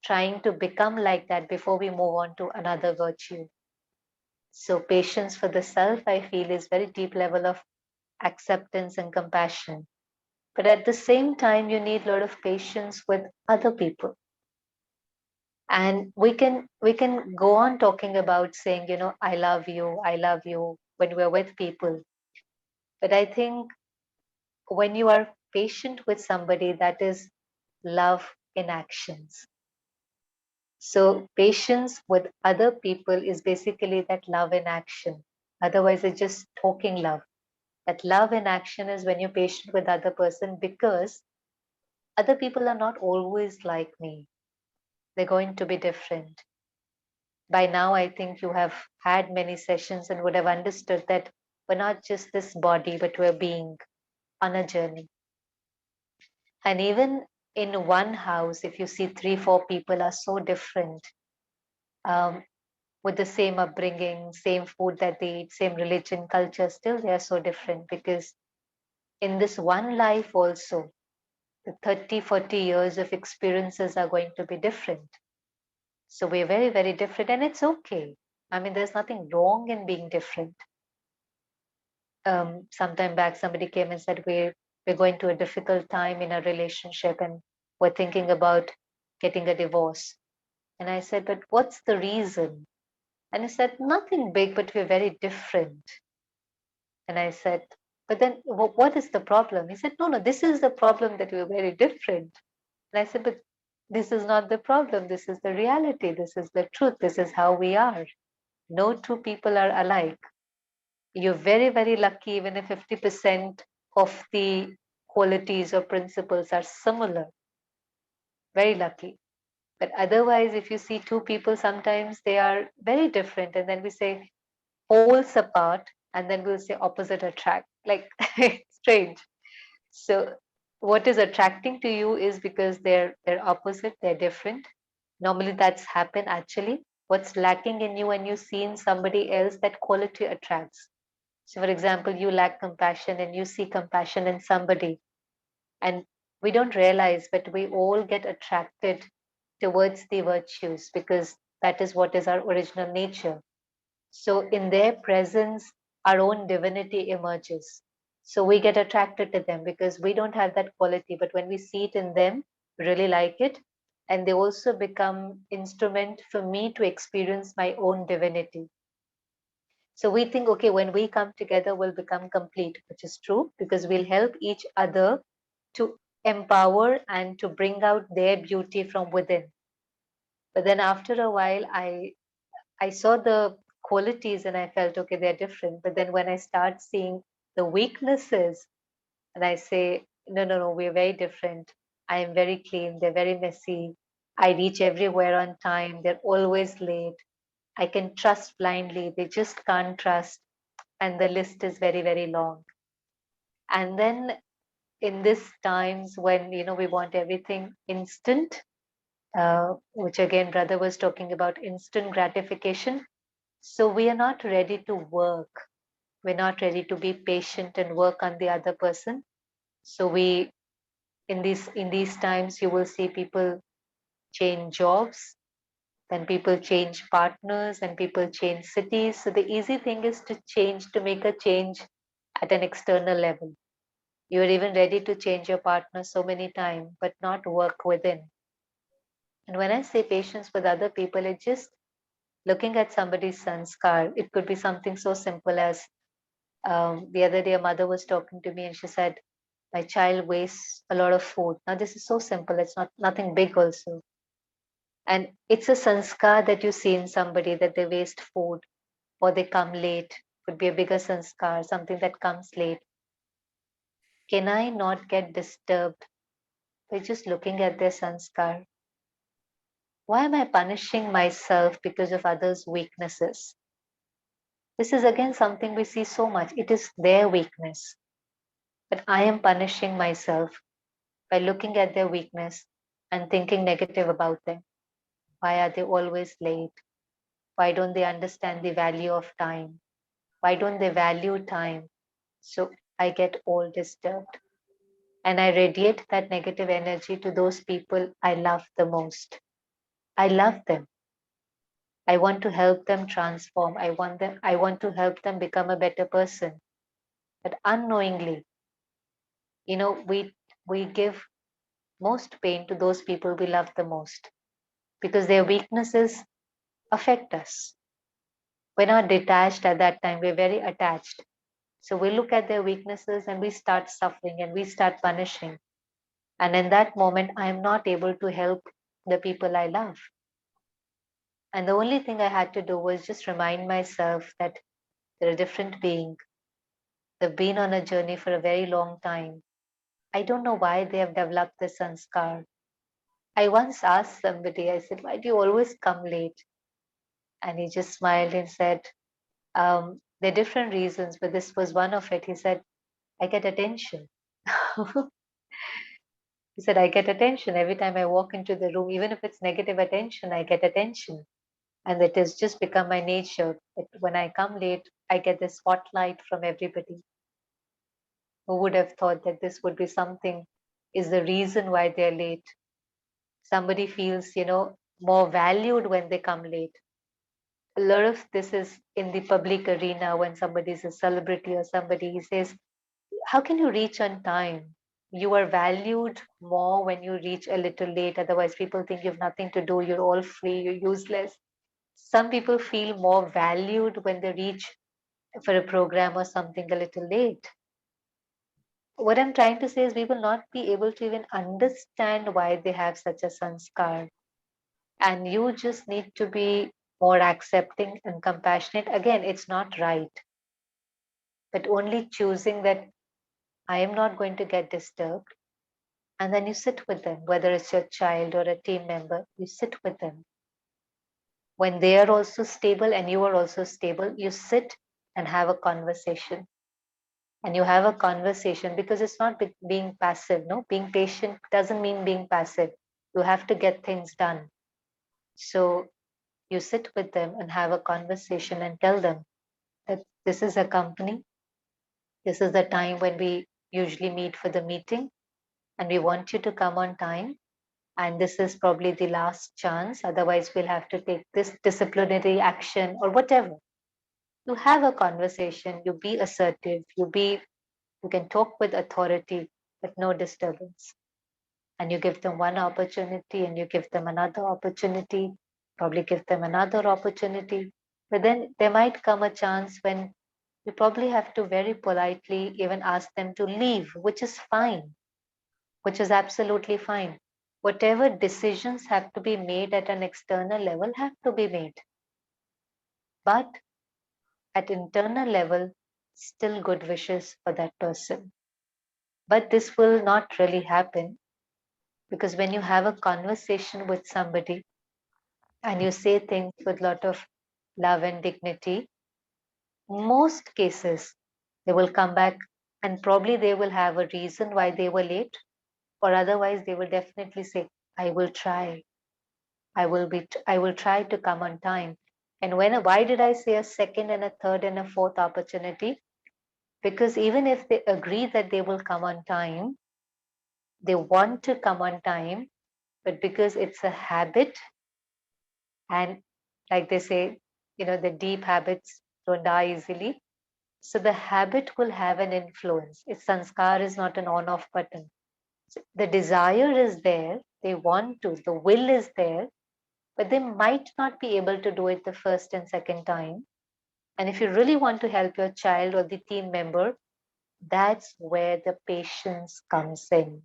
trying to become like that before we move on to another virtue. So patience for the self, I feel, is very deep level of acceptance and compassion. But at the same time, you need a lot of patience with other people. And we can go on talking about saying, I love you when we're with people. But I think when you are patient with somebody, that is love in actions. So patience with other people is basically that love in action. Otherwise, it's just talking love. That love in action is when you're patient with other person, because other people are not always like me. They're going to be different. By now, I think you have had many sessions and would have understood that we're not just this body, but we're being on a journey. And even in one house, if you see 3, 4 people are so different, um, with the same upbringing, same food that they eat, same religion, culture, still they are so different, because in this one life also, the 30, 40 years of experiences are going to be different. So we're very, very different, and it's okay. I mean, there's nothing wrong in being different. Sometime back, somebody came and said, we're going to a difficult time in a relationship, and we're thinking about getting a divorce. And I said, but what's the reason? And he said, nothing big, but we're very different. And I said, but then what is the problem? He said, no, this is the problem, that we're very different. And I said, but This is not the problem. This is the reality. This is the truth. This is how we are. No two people are alike. You're very, very lucky even if 50% of the qualities or principles are similar. Very lucky. But otherwise, if you see two people, sometimes they are very different. And then we say poles apart, and then we'll say opposite attract. Like, it's strange. So what is attracting to you is because they're opposite, they're different. Normally that's happen actually. What's lacking in you when you see in somebody else, that quality attracts. So for example, you lack compassion and you see compassion in somebody, and we don't realize, but we all get attracted towards the virtues because that is what is our original nature. So in their presence, our own divinity emerges. So we get attracted to them because we don't have that quality, but when we see it in them, we really like it. And they also become instrument for me to experience my own divinity. So we think, okay, when we come together, we'll become complete, which is true because we'll help each other to empower and to bring out their beauty from within. But then after a while, I saw the qualities and I felt, okay, they're different. But then when I start seeing the weaknesses and I say, no, no, no, we're very different. I am very clean. They're very messy. I reach everywhere on time. They're always late. I can trust blindly. They just can't trust. And the list is very, very long. And then in these times when, we want everything instant, which again, brother was talking about instant gratification. So we are not ready to work. We're not ready to be patient and work on the other person. So we, in these times, you will see people change jobs, then people change partners, and people change cities. So the easy thing is to change, to make a change at an external level. You're even ready to change your partner so many times, but not work within. And when I say patience with other people, it's just looking at somebody's sanskar. It could be something so simple as the other day, a mother was talking to me and she said, my child wastes a lot of food. Now, this is so simple. It's not nothing big also. And it's a sanskar that you see in somebody that they waste food or they come late. Could be a bigger sanskar, something that comes late. Can I not get disturbed by just looking at their sanskar? Why am I punishing myself because of others' weaknesses? This is again something we see so much. It is their weakness. But I am punishing myself by looking at their weakness and thinking negative about them. Why are they always late? Why don't they understand the value of time? Why don't they value time? So I get all disturbed. And I radiate that negative energy to those people I love the most. I love them. I want to help them transform. I want to help them become a better person. But unknowingly, we give most pain to those people we love the most because their weaknesses affect us. We're not detached at that time, we're very attached. So we look at their weaknesses and we start suffering and we start punishing. And in that moment, I'm not able to help the people I love. And the only thing I had to do was just remind myself that they're a different being. They've been on a journey for a very long time. I don't know why they have developed this sanskar. I once asked somebody, I said, why do you always come late? And he just smiled and said, there are different reasons, but this was one of it. He said, I get attention. He said, I get attention every time I walk into the room, even if it's negative attention, I get attention. And it has just become my nature that when I come late, I get the spotlight from everybody. Who would have thought that this would be something, is the reason why they're late? Somebody feels, more valued when they come late. A lot of this is in the public arena when somebody is a celebrity or somebody says, how can you reach on time? You are valued more when you reach a little late. Otherwise, people think you have nothing to do. You're all free. You're useless. Some people feel more valued when they reach for a program or something a little late. what I'm trying to say is we will not be able to even understand why they have such a sanskar. And you just need to be more accepting and compassionate. Again, it's not right, but only choosing that I am not going to get disturbed. And then you sit with them, whether it's your child or a team member, you sit with them. When they are also stable and you are also stable, you sit and have a conversation. And you have a conversation because it's not being passive. No, being patient doesn't mean being passive. You have to get things done. So you sit with them and have a conversation and tell them that this is a company. This is the time when we usually meet for the meeting, and we want you to come on time. And this is probably the last chance. Otherwise, we'll have to take this disciplinary action or whatever. You have a conversation. You be assertive. You can talk with authority, but no disturbance. And you give them one opportunity and you give them another opportunity, probably give them another opportunity. But then there might come a chance when you probably have to very politely even ask them to leave, which is fine, which is absolutely fine. Whatever decisions have to be made at an external level have to be made. But at internal level, still good wishes for that person. But this will not really happen because when you have a conversation with somebody and you say things with a lot of love and dignity, most cases they will come back and probably they will have a reason why they were late, or otherwise they will definitely say, I will try. I will try to come on time. And why did I say a second and a third and a fourth opportunity? Because even if they agree that they will come on time, they want to come on time, but because it's a habit, and like they say, the deep habits don't die easily. So the habit will have an influence. Its sanskar is not an on off button. So the desire is there, they want to, the will is there, but they might not be able to do it the first and second time. And if you really want to help your child or the team member, that's where the patience comes in.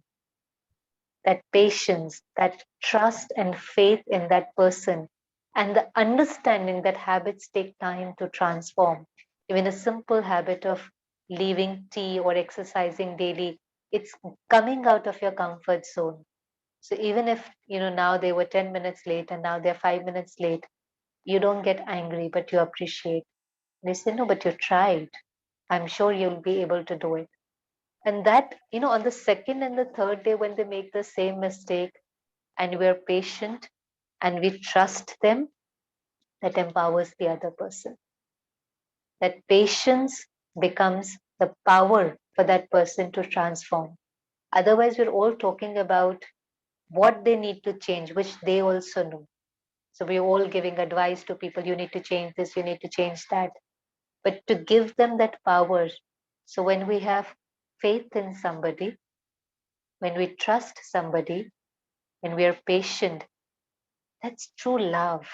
That patience, that trust and faith in that person, and the understanding that habits take time to transform. Even a simple habit of leaving tea or exercising daily, it's coming out of your comfort zone. So even if now they were 10 minutes late and now they're 5 minutes late, you don't get angry, but you appreciate. They say, no, but you tried. I'm sure you'll be able to do it. And that, on the second and the third day, when they make the same mistake and we're patient and we trust them, that empowers the other person. That patience becomes the power for that person to transform. Otherwise, we're all talking about what they need to change, which they also know. So we're all giving advice to people, you need to change this, you need to change that. But to give them that power. So when we have faith in somebody, when we trust somebody, when we are patient, that's true love.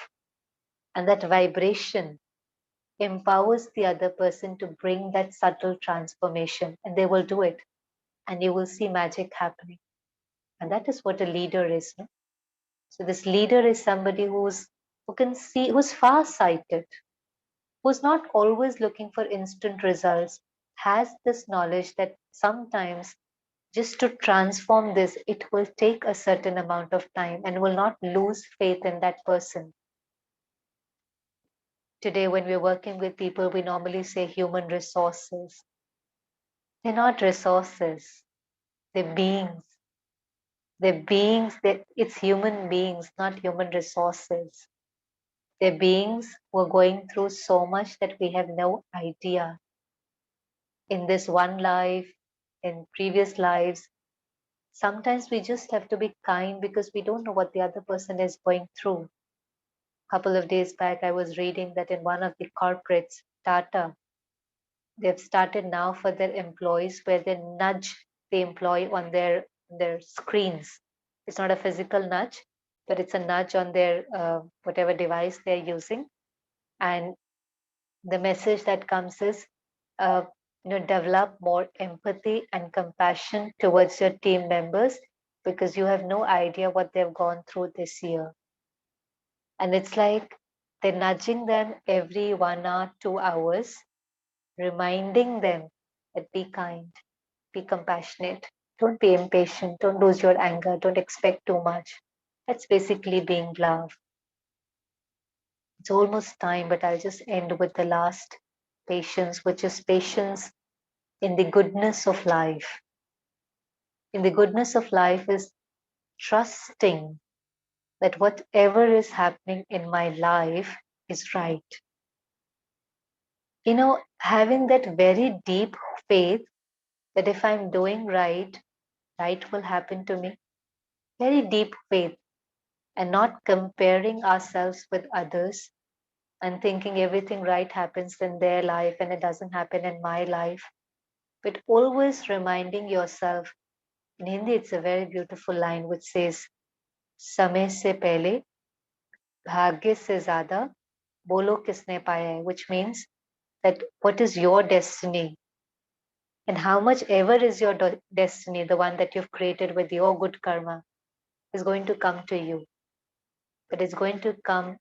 And that vibration empowers the other person to bring that subtle transformation, and they will do it. And you will see magic happening. And that is what a leader is. No? So this leader is somebody who can see, who's far-sighted, who's not always looking for instant results, has this knowledge that sometimes just to transform this, it will take a certain amount of time, and will not lose faith in that person. Today, when we're working with people, we normally say human resources. They're not resources, they're beings. They're beings, it's human beings, not human resources. They're beings who are going through so much that we have no idea. In this one life, in previous lives, sometimes we just have to be kind because we don't know what the other person is going through. A couple of days back, I was reading that in one of the corporates, Tata, they've started now for their employees where they nudge the employee on their screens. It's not a physical nudge, but it's a nudge on their whatever device they're using. And the message that comes is, develop more empathy and compassion towards your team members, because you have no idea what they've gone through this year. And it's like they're nudging them every 1 hour, 2 hours, reminding them that be kind, be compassionate, don't be impatient, don't lose your anger, don't expect too much. That's basically being love. It's almost time, but I'll just end with the last patience, which is patience in the goodness of life. In the goodness of life is trusting that whatever is happening in my life is right. Having that very deep faith that if I'm doing right, right will happen to me. Very deep faith, and not comparing ourselves with others and thinking everything right happens in their life and it doesn't happen in my life. But always reminding yourself, in Hindi, it's a very beautiful line which says, समय से पहले भाग्य से ज़्यादा बोलो किसने पाया है, which means that what is your destiny and how much ever is your destiny, the one that you've created with your good karma, is going to come to you. But it's going to come,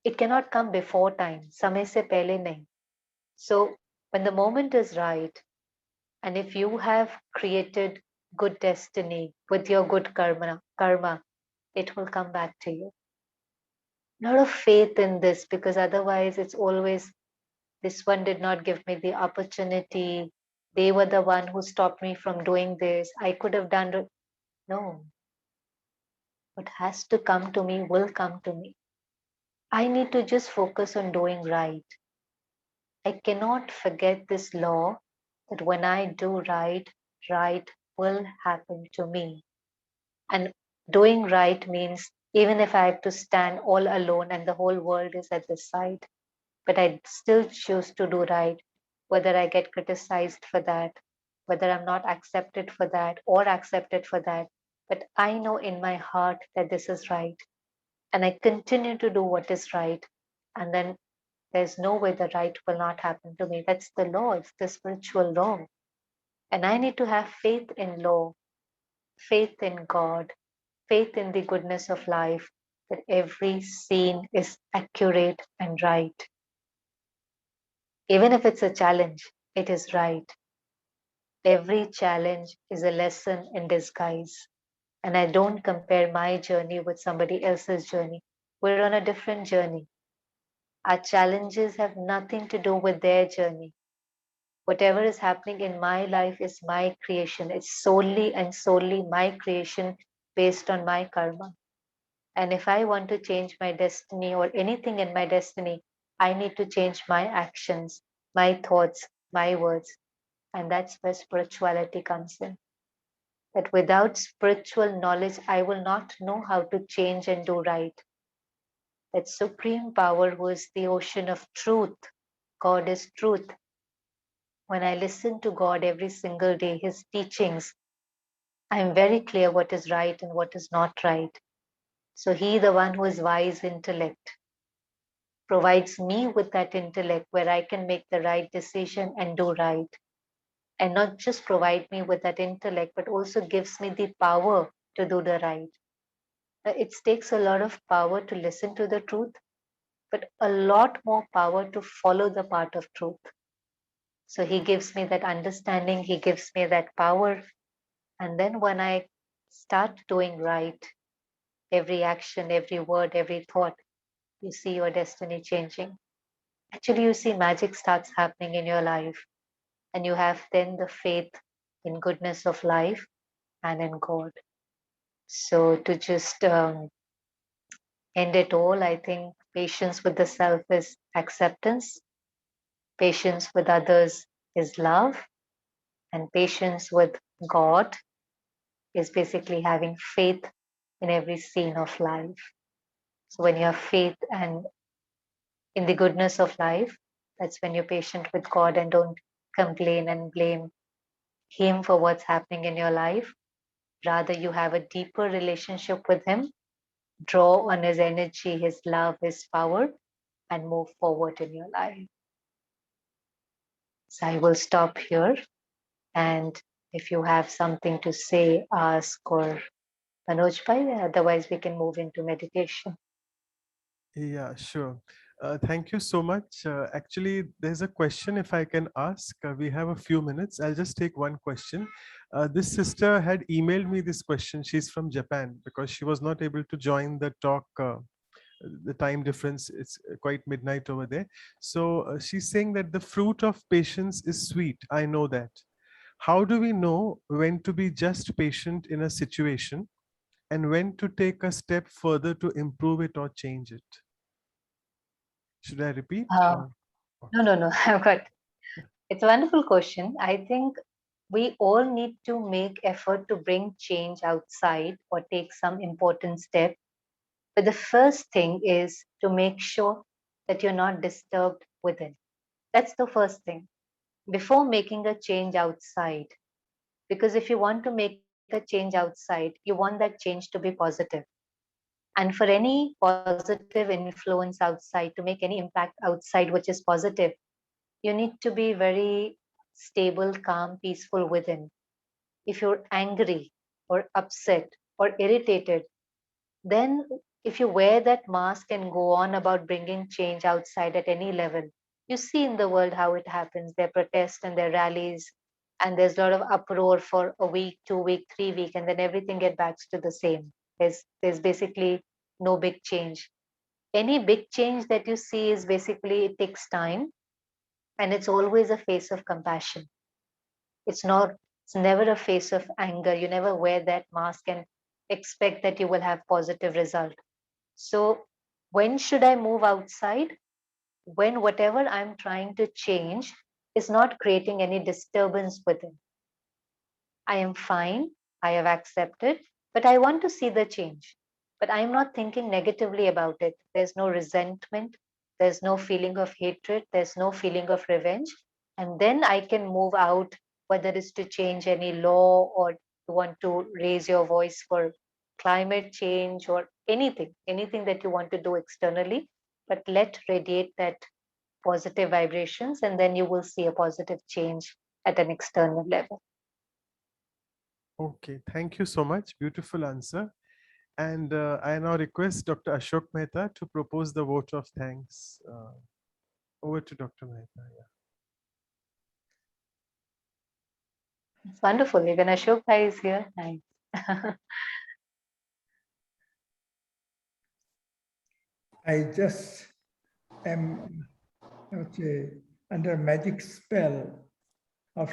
it cannot come before time. समय से पहले नहीं. So when the moment is right, and if you have created good destiny with your good karma, it will come back to you. A lot of faith in this, because otherwise it's always, this one did not give me the opportunity. They were the one who stopped me from doing this. I could have done it. No. What has to come to me will come to me. I need to just focus on doing right. I cannot forget this law that when I do right, right will happen to me. And doing right means even if I have to stand all alone and the whole world is at the side, but I still choose to do right, whether I get criticized for that, whether I'm not accepted for that or accepted for that. But I know in my heart that this is right. And I continue to do what is right. And then there's no way the right will not happen to me. That's the law, it's the spiritual law. And I need to have faith in law, faith in God, faith in the goodness of life, that every scene is accurate and right. Even if it's a challenge, it is right. Every challenge is a lesson in disguise. And I don't compare my journey with somebody else's journey. We're on a different journey. Our challenges have nothing to do with their journey. Whatever is happening in my life is my creation. It's solely and solely my creation based on my karma. And if I want to change my destiny or anything in my destiny, I need to change my actions, my thoughts, my words. And that's where spirituality comes in. That without spiritual knowledge, I will not know how to change and do right. That supreme power who is the ocean of truth. God is truth. When I listen to God every single day, his teachings, I am very clear what is right and what is not right. So he, the one who is wise intellect, provides me with that intellect where I can make the right decision and do right. And not just provide me with that intellect, but also gives me the power to do the right. It takes a lot of power to listen to the truth, but a lot more power to follow the path of truth. So he gives me that understanding, he gives me that power. And then when I start doing right, every action, every word, every thought, you see your destiny changing. Actually, you see magic starts happening in your life, and you have then the faith in goodness of life and in God. So to just end it all, I think patience with the self is acceptance, patience with others is love, and patience with God is basically having faith in every scene of life. So when you have faith and in the goodness of life, that's when you're patient with God and don't complain and blame him for what's happening in your life. Rather, you have a deeper relationship with him, draw on his energy, his love, his power, and move forward in your life. So I will stop here. And if you have something to say, ask, or Manoj Bhai, otherwise we can move into meditation. Yeah, sure. Thank you so much. Actually, there's a question if I can ask. We have a few minutes. I'll just take one question. This sister had emailed me this question. She's from Japan because she was not able to join the talk. The time difference, it's quite midnight over there. So she's saying that the fruit of patience is sweet. I know that. How do we know when to be just patient in a situation and when to take a step further to improve it or change it? Should I repeat? Or? No, I've got. It's a wonderful question. I think we all need to make effort to bring change outside or take some important step. But the first thing is to make sure that you're not disturbed within. That's the first thing. Before making a change outside, because if you want to make a change outside, you want that change to be positive. And for any positive influence outside, to make any impact outside which is positive, you need to be very stable, calm, peaceful within. If you're angry or upset or irritated, then if you wear that mask and go on about bringing change outside at any level, you see in the world how it happens. There are protests and there are rallies, and there's a lot of uproar for a week, 2 week, 3 week, and then everything gets back to the same. There's basically no big change. Any big change that you see is basically it takes time, and it's always a face of compassion. It's not, it's never a face of anger. You never wear that mask and expect that you will have positive result. So when should I move outside? When whatever I'm trying to change is not creating any disturbance within. I am fine, I have accepted, but I want to see the change. But I'm not thinking negatively about it. There's no resentment, there's no feeling of hatred, there's no feeling of revenge. And then I can move out, whether it's to change any law or you want to raise your voice for climate change or anything that you want to do externally, but let radiate that positive vibrations, and then you will see a positive change at an external level. Okay, thank you so much. Beautiful answer. And I now request Dr. Ashok Mehta to propose the vote of thanks. Over to Dr. Mehta. Yeah. It's wonderful. Even Ashok Bhai is here. Nice. I just am, I would say, under a magic spell of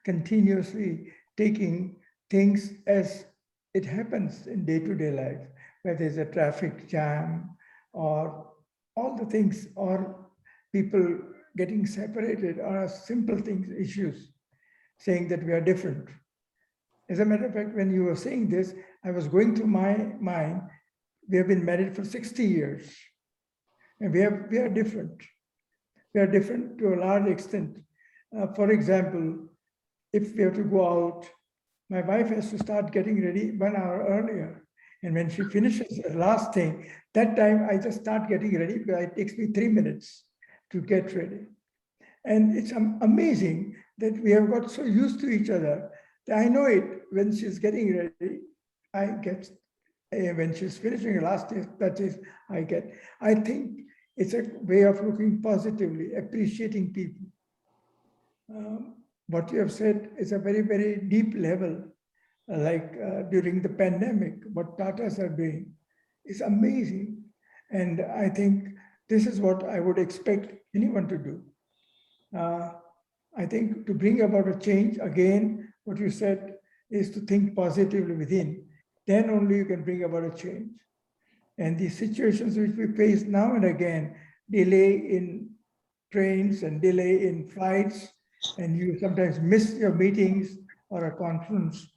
continuously taking things as it happens in day-to-day life, whether there's a traffic jam or all the things, or people getting separated, or simple things, issues, saying that we are different. As a matter of fact, when you were saying this, I was going through my mind, we have been married for 60 years, and we are different. We are different to a large extent. For example, if we have to go out, my wife has to start getting ready 1 hour earlier. And when she finishes the last thing, that time I just start getting ready because it takes me 3 minutes to get ready. And it's amazing that we have got so used to each other that I know it when she's getting ready, I get, when she's finishing her last day, that is, I get. I think it's a way of looking positively, appreciating people. What you have said is a very, very deep level, like during the pandemic, what Tatas are doing is amazing. And I think this is what I would expect anyone to do. I think to bring about a change, again, what you said is to think positively within. Then only you can bring about a change. And the situations which we face now and again, delay in trains and delay in flights, and you sometimes miss your meetings or a conference,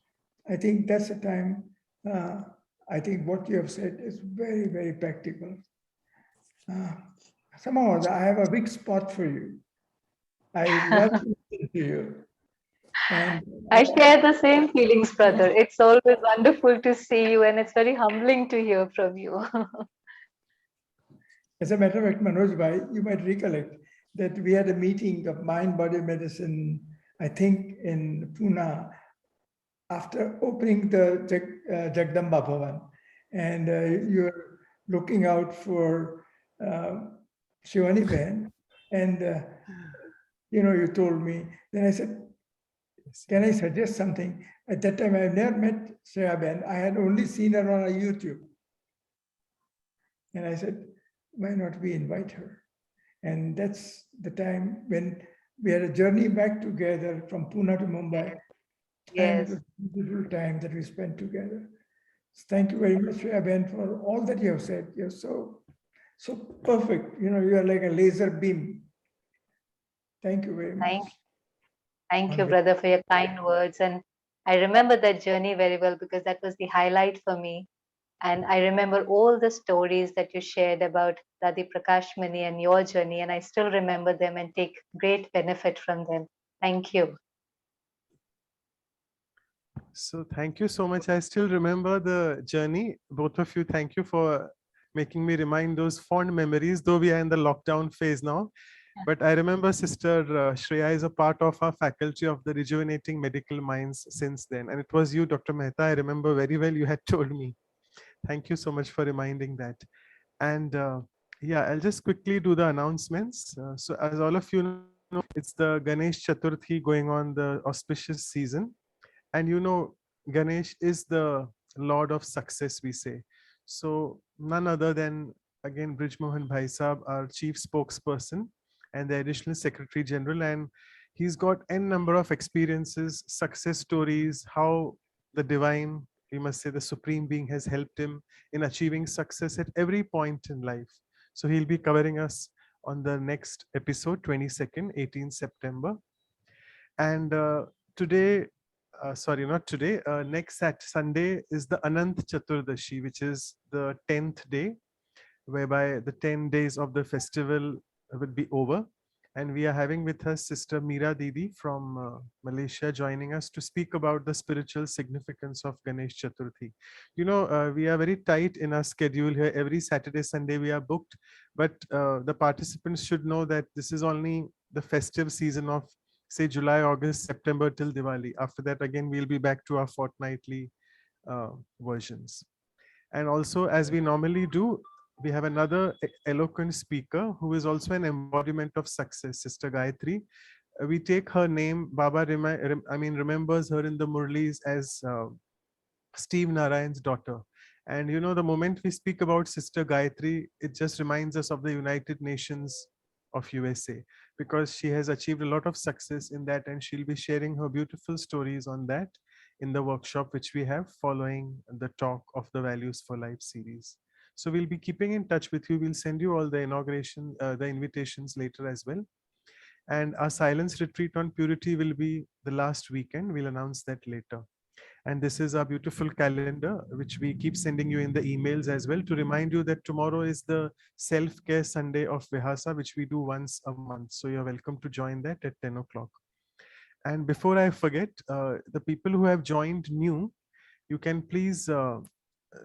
I think that's a time, I think what you have said is very, very practical. Somehow I have a big spot for you. I love to listen to you. And I share the same feelings, brother. It's always wonderful to see you, and it's very humbling to hear from you. as a matter of fact, Manoj Bhai, you might recollect, that we had a meeting of mind-body medicine, I think in Pune, after opening the Jagdamba Bhavan. And you're looking out for Shivani Ben. And, you told me, then I said, can I suggest something? At that time, I had never met Shreya Ben. I had only seen her on a YouTube. And I said, why not we invite her? And that's the time when we had a journey back together from Pune to Mumbai. And it Yes. was a beautiful time that we spent together. So thank you very much, Shreya Ben, for all that you have said. You're so perfect. You are like a laser beam. Thank you very much. Thank you, brother, for your kind words. And I remember that journey very well because that was the highlight for me. And I remember all the stories that you shared about Dadi Prakashmani and your journey, and I still remember them and take great benefit from them. Thank you. So thank you so much. I still remember the journey. Both of you, thank you for making me remind those fond memories, though we are in the lockdown phase now. But I remember Sister Shreya is a part of our faculty of the Rejuvenating Medical Minds since then. And it was you, Dr. Mehta, I remember very well, you had told me. Thank you so much for reminding that. And yeah, I'll just quickly do the announcements. So as all of you know, it's the Ganesh Chaturthi going on, the auspicious season. And Ganesh is the lord of success, we say. So none other than, again, Brij Mohan Bhai Saab, our chief spokesperson and the additional secretary general. And he's got n number of experiences, success stories, how the divine, we must say the supreme being, has helped him in achieving success at every point in life. So he'll be covering us on the next episode, 22nd, 18th September. And today, sorry, not today, next Sunday is the Anant Chaturdashi, which is the 10th day, whereby the 10 days of the festival will be over. And we are having with us Sister Meera Didi from Malaysia joining us to speak about the spiritual significance of Ganesh Chaturthi. We are very tight in our schedule here. Every Saturday, Sunday we are booked, but the participants should know that this is only the festive season of, say, July, August, September till Diwali. After that, again, we'll be back to our fortnightly versions. And also, as we normally do, we have another eloquent speaker who is also an embodiment of success, Sister Gayatri. We take her name, Baba remembers her in the Murlis as Steve Narayan's daughter. And the moment we speak about Sister Gayatri, it just reminds us of the United Nations of USA, because she has achieved a lot of success in that, and she'll be sharing her beautiful stories on that in the workshop which we have following the talk of the Values for Life series. So we'll be keeping in touch with you. We'll send you all the the invitations later as well. And our silence retreat on purity will be the last weekend. We'll announce that later. And this is our beautiful calendar, which we keep sending you in the emails as well, to remind you that tomorrow is the self-care Sunday of Vihasa, which we do once a month. So you're welcome to join that at 10 o'clock. And before I forget, the people who have joined new, you can please,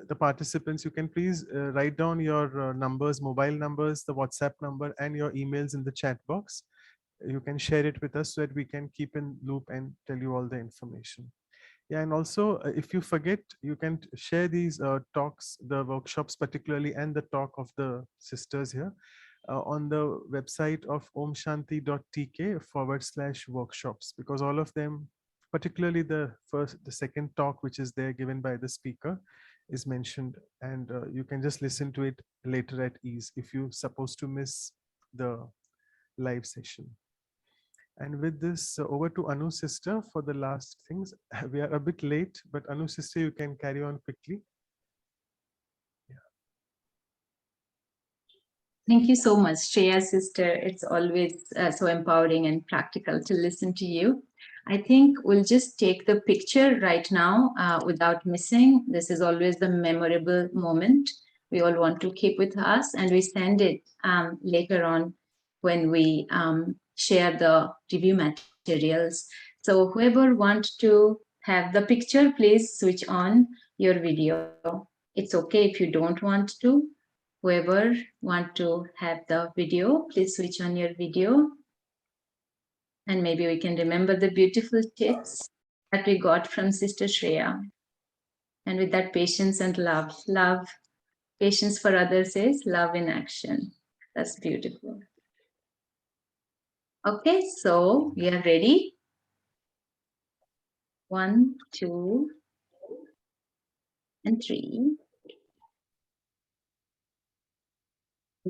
the participants, you can please write down your numbers, mobile numbers, the WhatsApp number, and your emails in the chat box. You can share it with us so that we can keep in loop and tell you all the information. Yeah, and also, if you forget, you can share these talks, the workshops particularly, and the talk of the sisters here on the website of omshanti.tk/workshops, because all of them, particularly the second talk, which is there given by the speaker, is mentioned, and you can just listen to it later at ease if you're supposed to miss the live session. And with this, over to Anu sister for the last things. We are a bit late, but Anu sister, you can carry on quickly. Thank you so much, Shreya sister. It's always so empowering and practical to listen to you. I think we'll just take the picture right now without missing. This is always the memorable moment we all want to keep with us, and we send it later on when we share the review materials. So whoever wants to have the picture, please switch on your video. It's okay if you don't want to. Whoever want to have the video, please switch on your video. And maybe we can remember the beautiful tips that we got from Sister Shreya. And with that, patience and love. Love, patience for others is love in action. That's beautiful. Okay, so we are ready. 1, 2, and 3.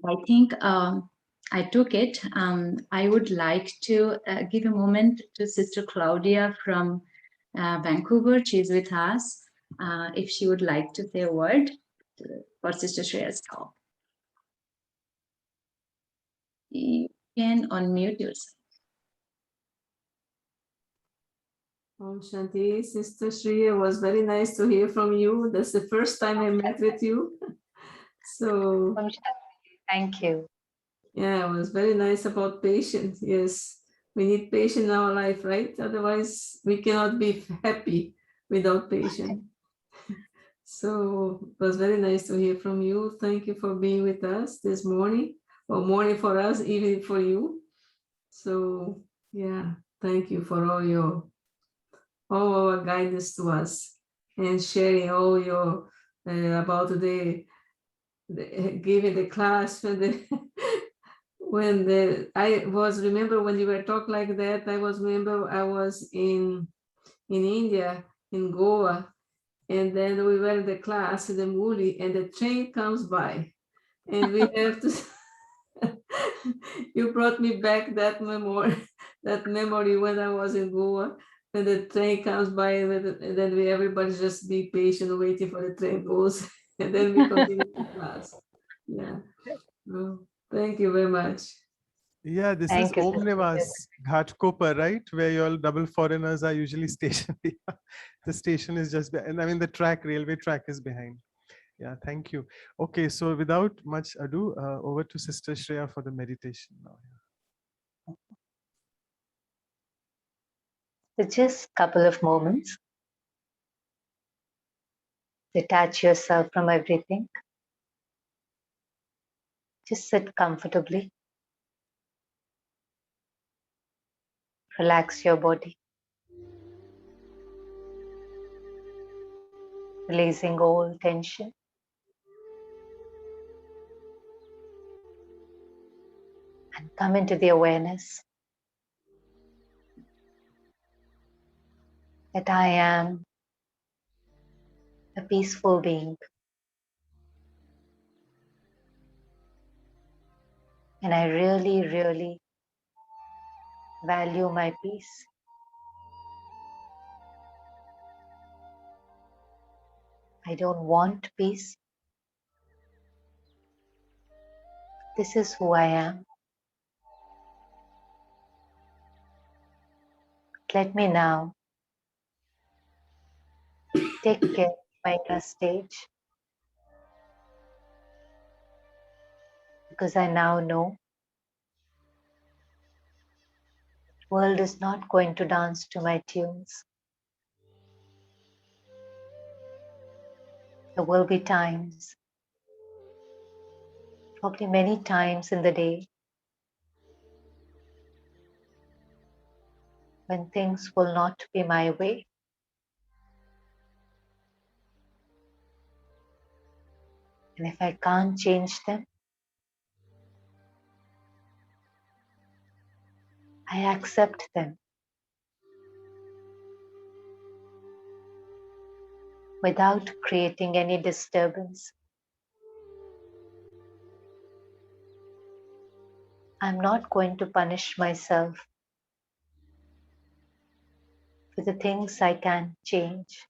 I think I took it. I would like to give a moment to Sister Claudia from Vancouver. She's with us. If she would like to say a word for Sister Shreya's talk. You can unmute yourself. Om Shanti, Sister Shri, it was very nice to hear from you. That's the first time I met with you. So, Thank you. yeah, it was very nice about patience. Yes, we need patience in our life, right? Otherwise, we cannot be happy without patience. So, it was very nice to hear from you. Thank you for being with us this morning, or morning for us, evening for you. So, yeah, thank you for all our guidance to us and sharing all your about the giving the class when I was remember when you were talking like that. I was in India, in Goa, and then we were in the class in the movie, and the train comes by, and we have to. You brought me back that memory when I was in Goa, when the train comes by, and then everybody just be patient, waiting for the train goes, and then we continue the class. Yeah. Well, thank you very much. Yeah, this Thank is you, Om Sister. Nivas, Ghatkopar, right? Where your double foreigners are usually stationed. The station is just, and I mean the railway track is behind. Yeah, thank you. Okay, so without much ado, over to Sister Shreya for the meditation now. So just a couple of moments. Detach yourself from everything. Just sit comfortably. Relax your body. Releasing all tension. And come into the awareness that I am a peaceful being. And I really, really value my peace. I don't want peace. This is who I am. Let me now take care of my inner stage, because I now know the world is not going to dance to my tunes. There will be times, probably many times in the day, when things will not be my way. And if I can't change them, I accept them without creating any disturbance. I'm not going to punish myself for the things I can change,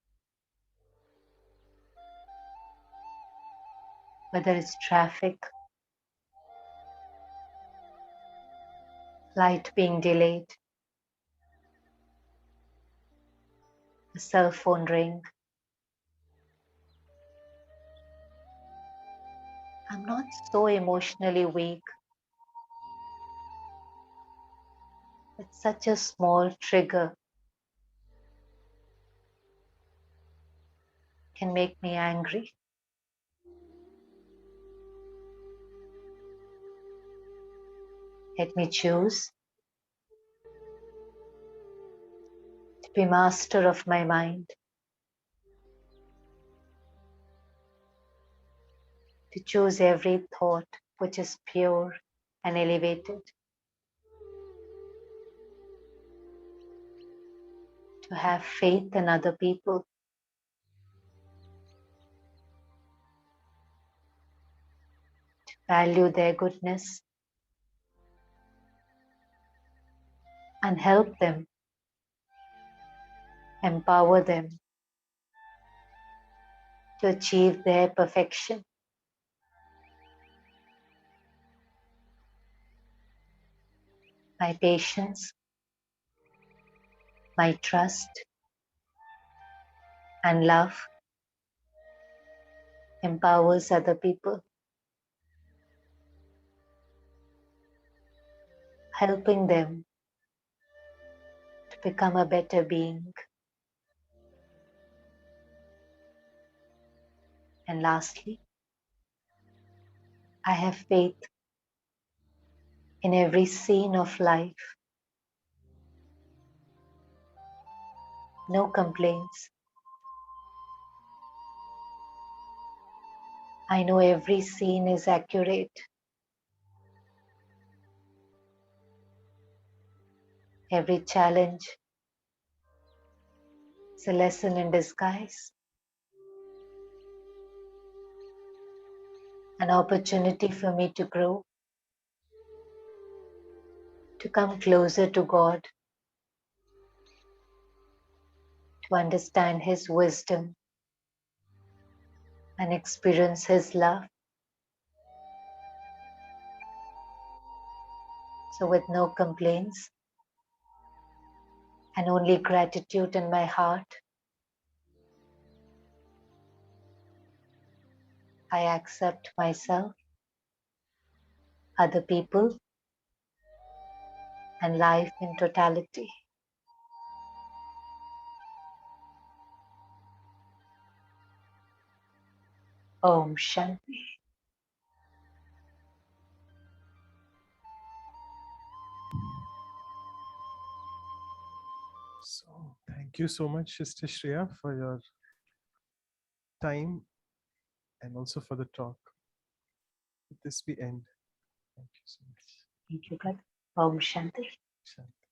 whether it's traffic, flight being delayed, a cell phone ring. I'm not so emotionally weak that such a small trigger can make me angry. Let me choose to be master of my mind, to choose every thought which is pure and elevated, to have faith in other people, to value their goodness and help them, empower them to achieve their perfection. My patience, my trust and love empowers other people, helping them to become a better being. And lastly, I have faith in every scene of life. No complaints. I know every scene is accurate. Every challenge is a lesson in disguise, an opportunity for me to grow, to come closer to God, to understand His wisdom and experience His love. So with no complaints and only gratitude in my heart, I accept myself, other people, and life in totality. Om Shanti. So thank you so much, Sister Shreya, for your time and also for the talk. With this we end. Thank you so much. Thank you, brother. Om Shanti. Shanti.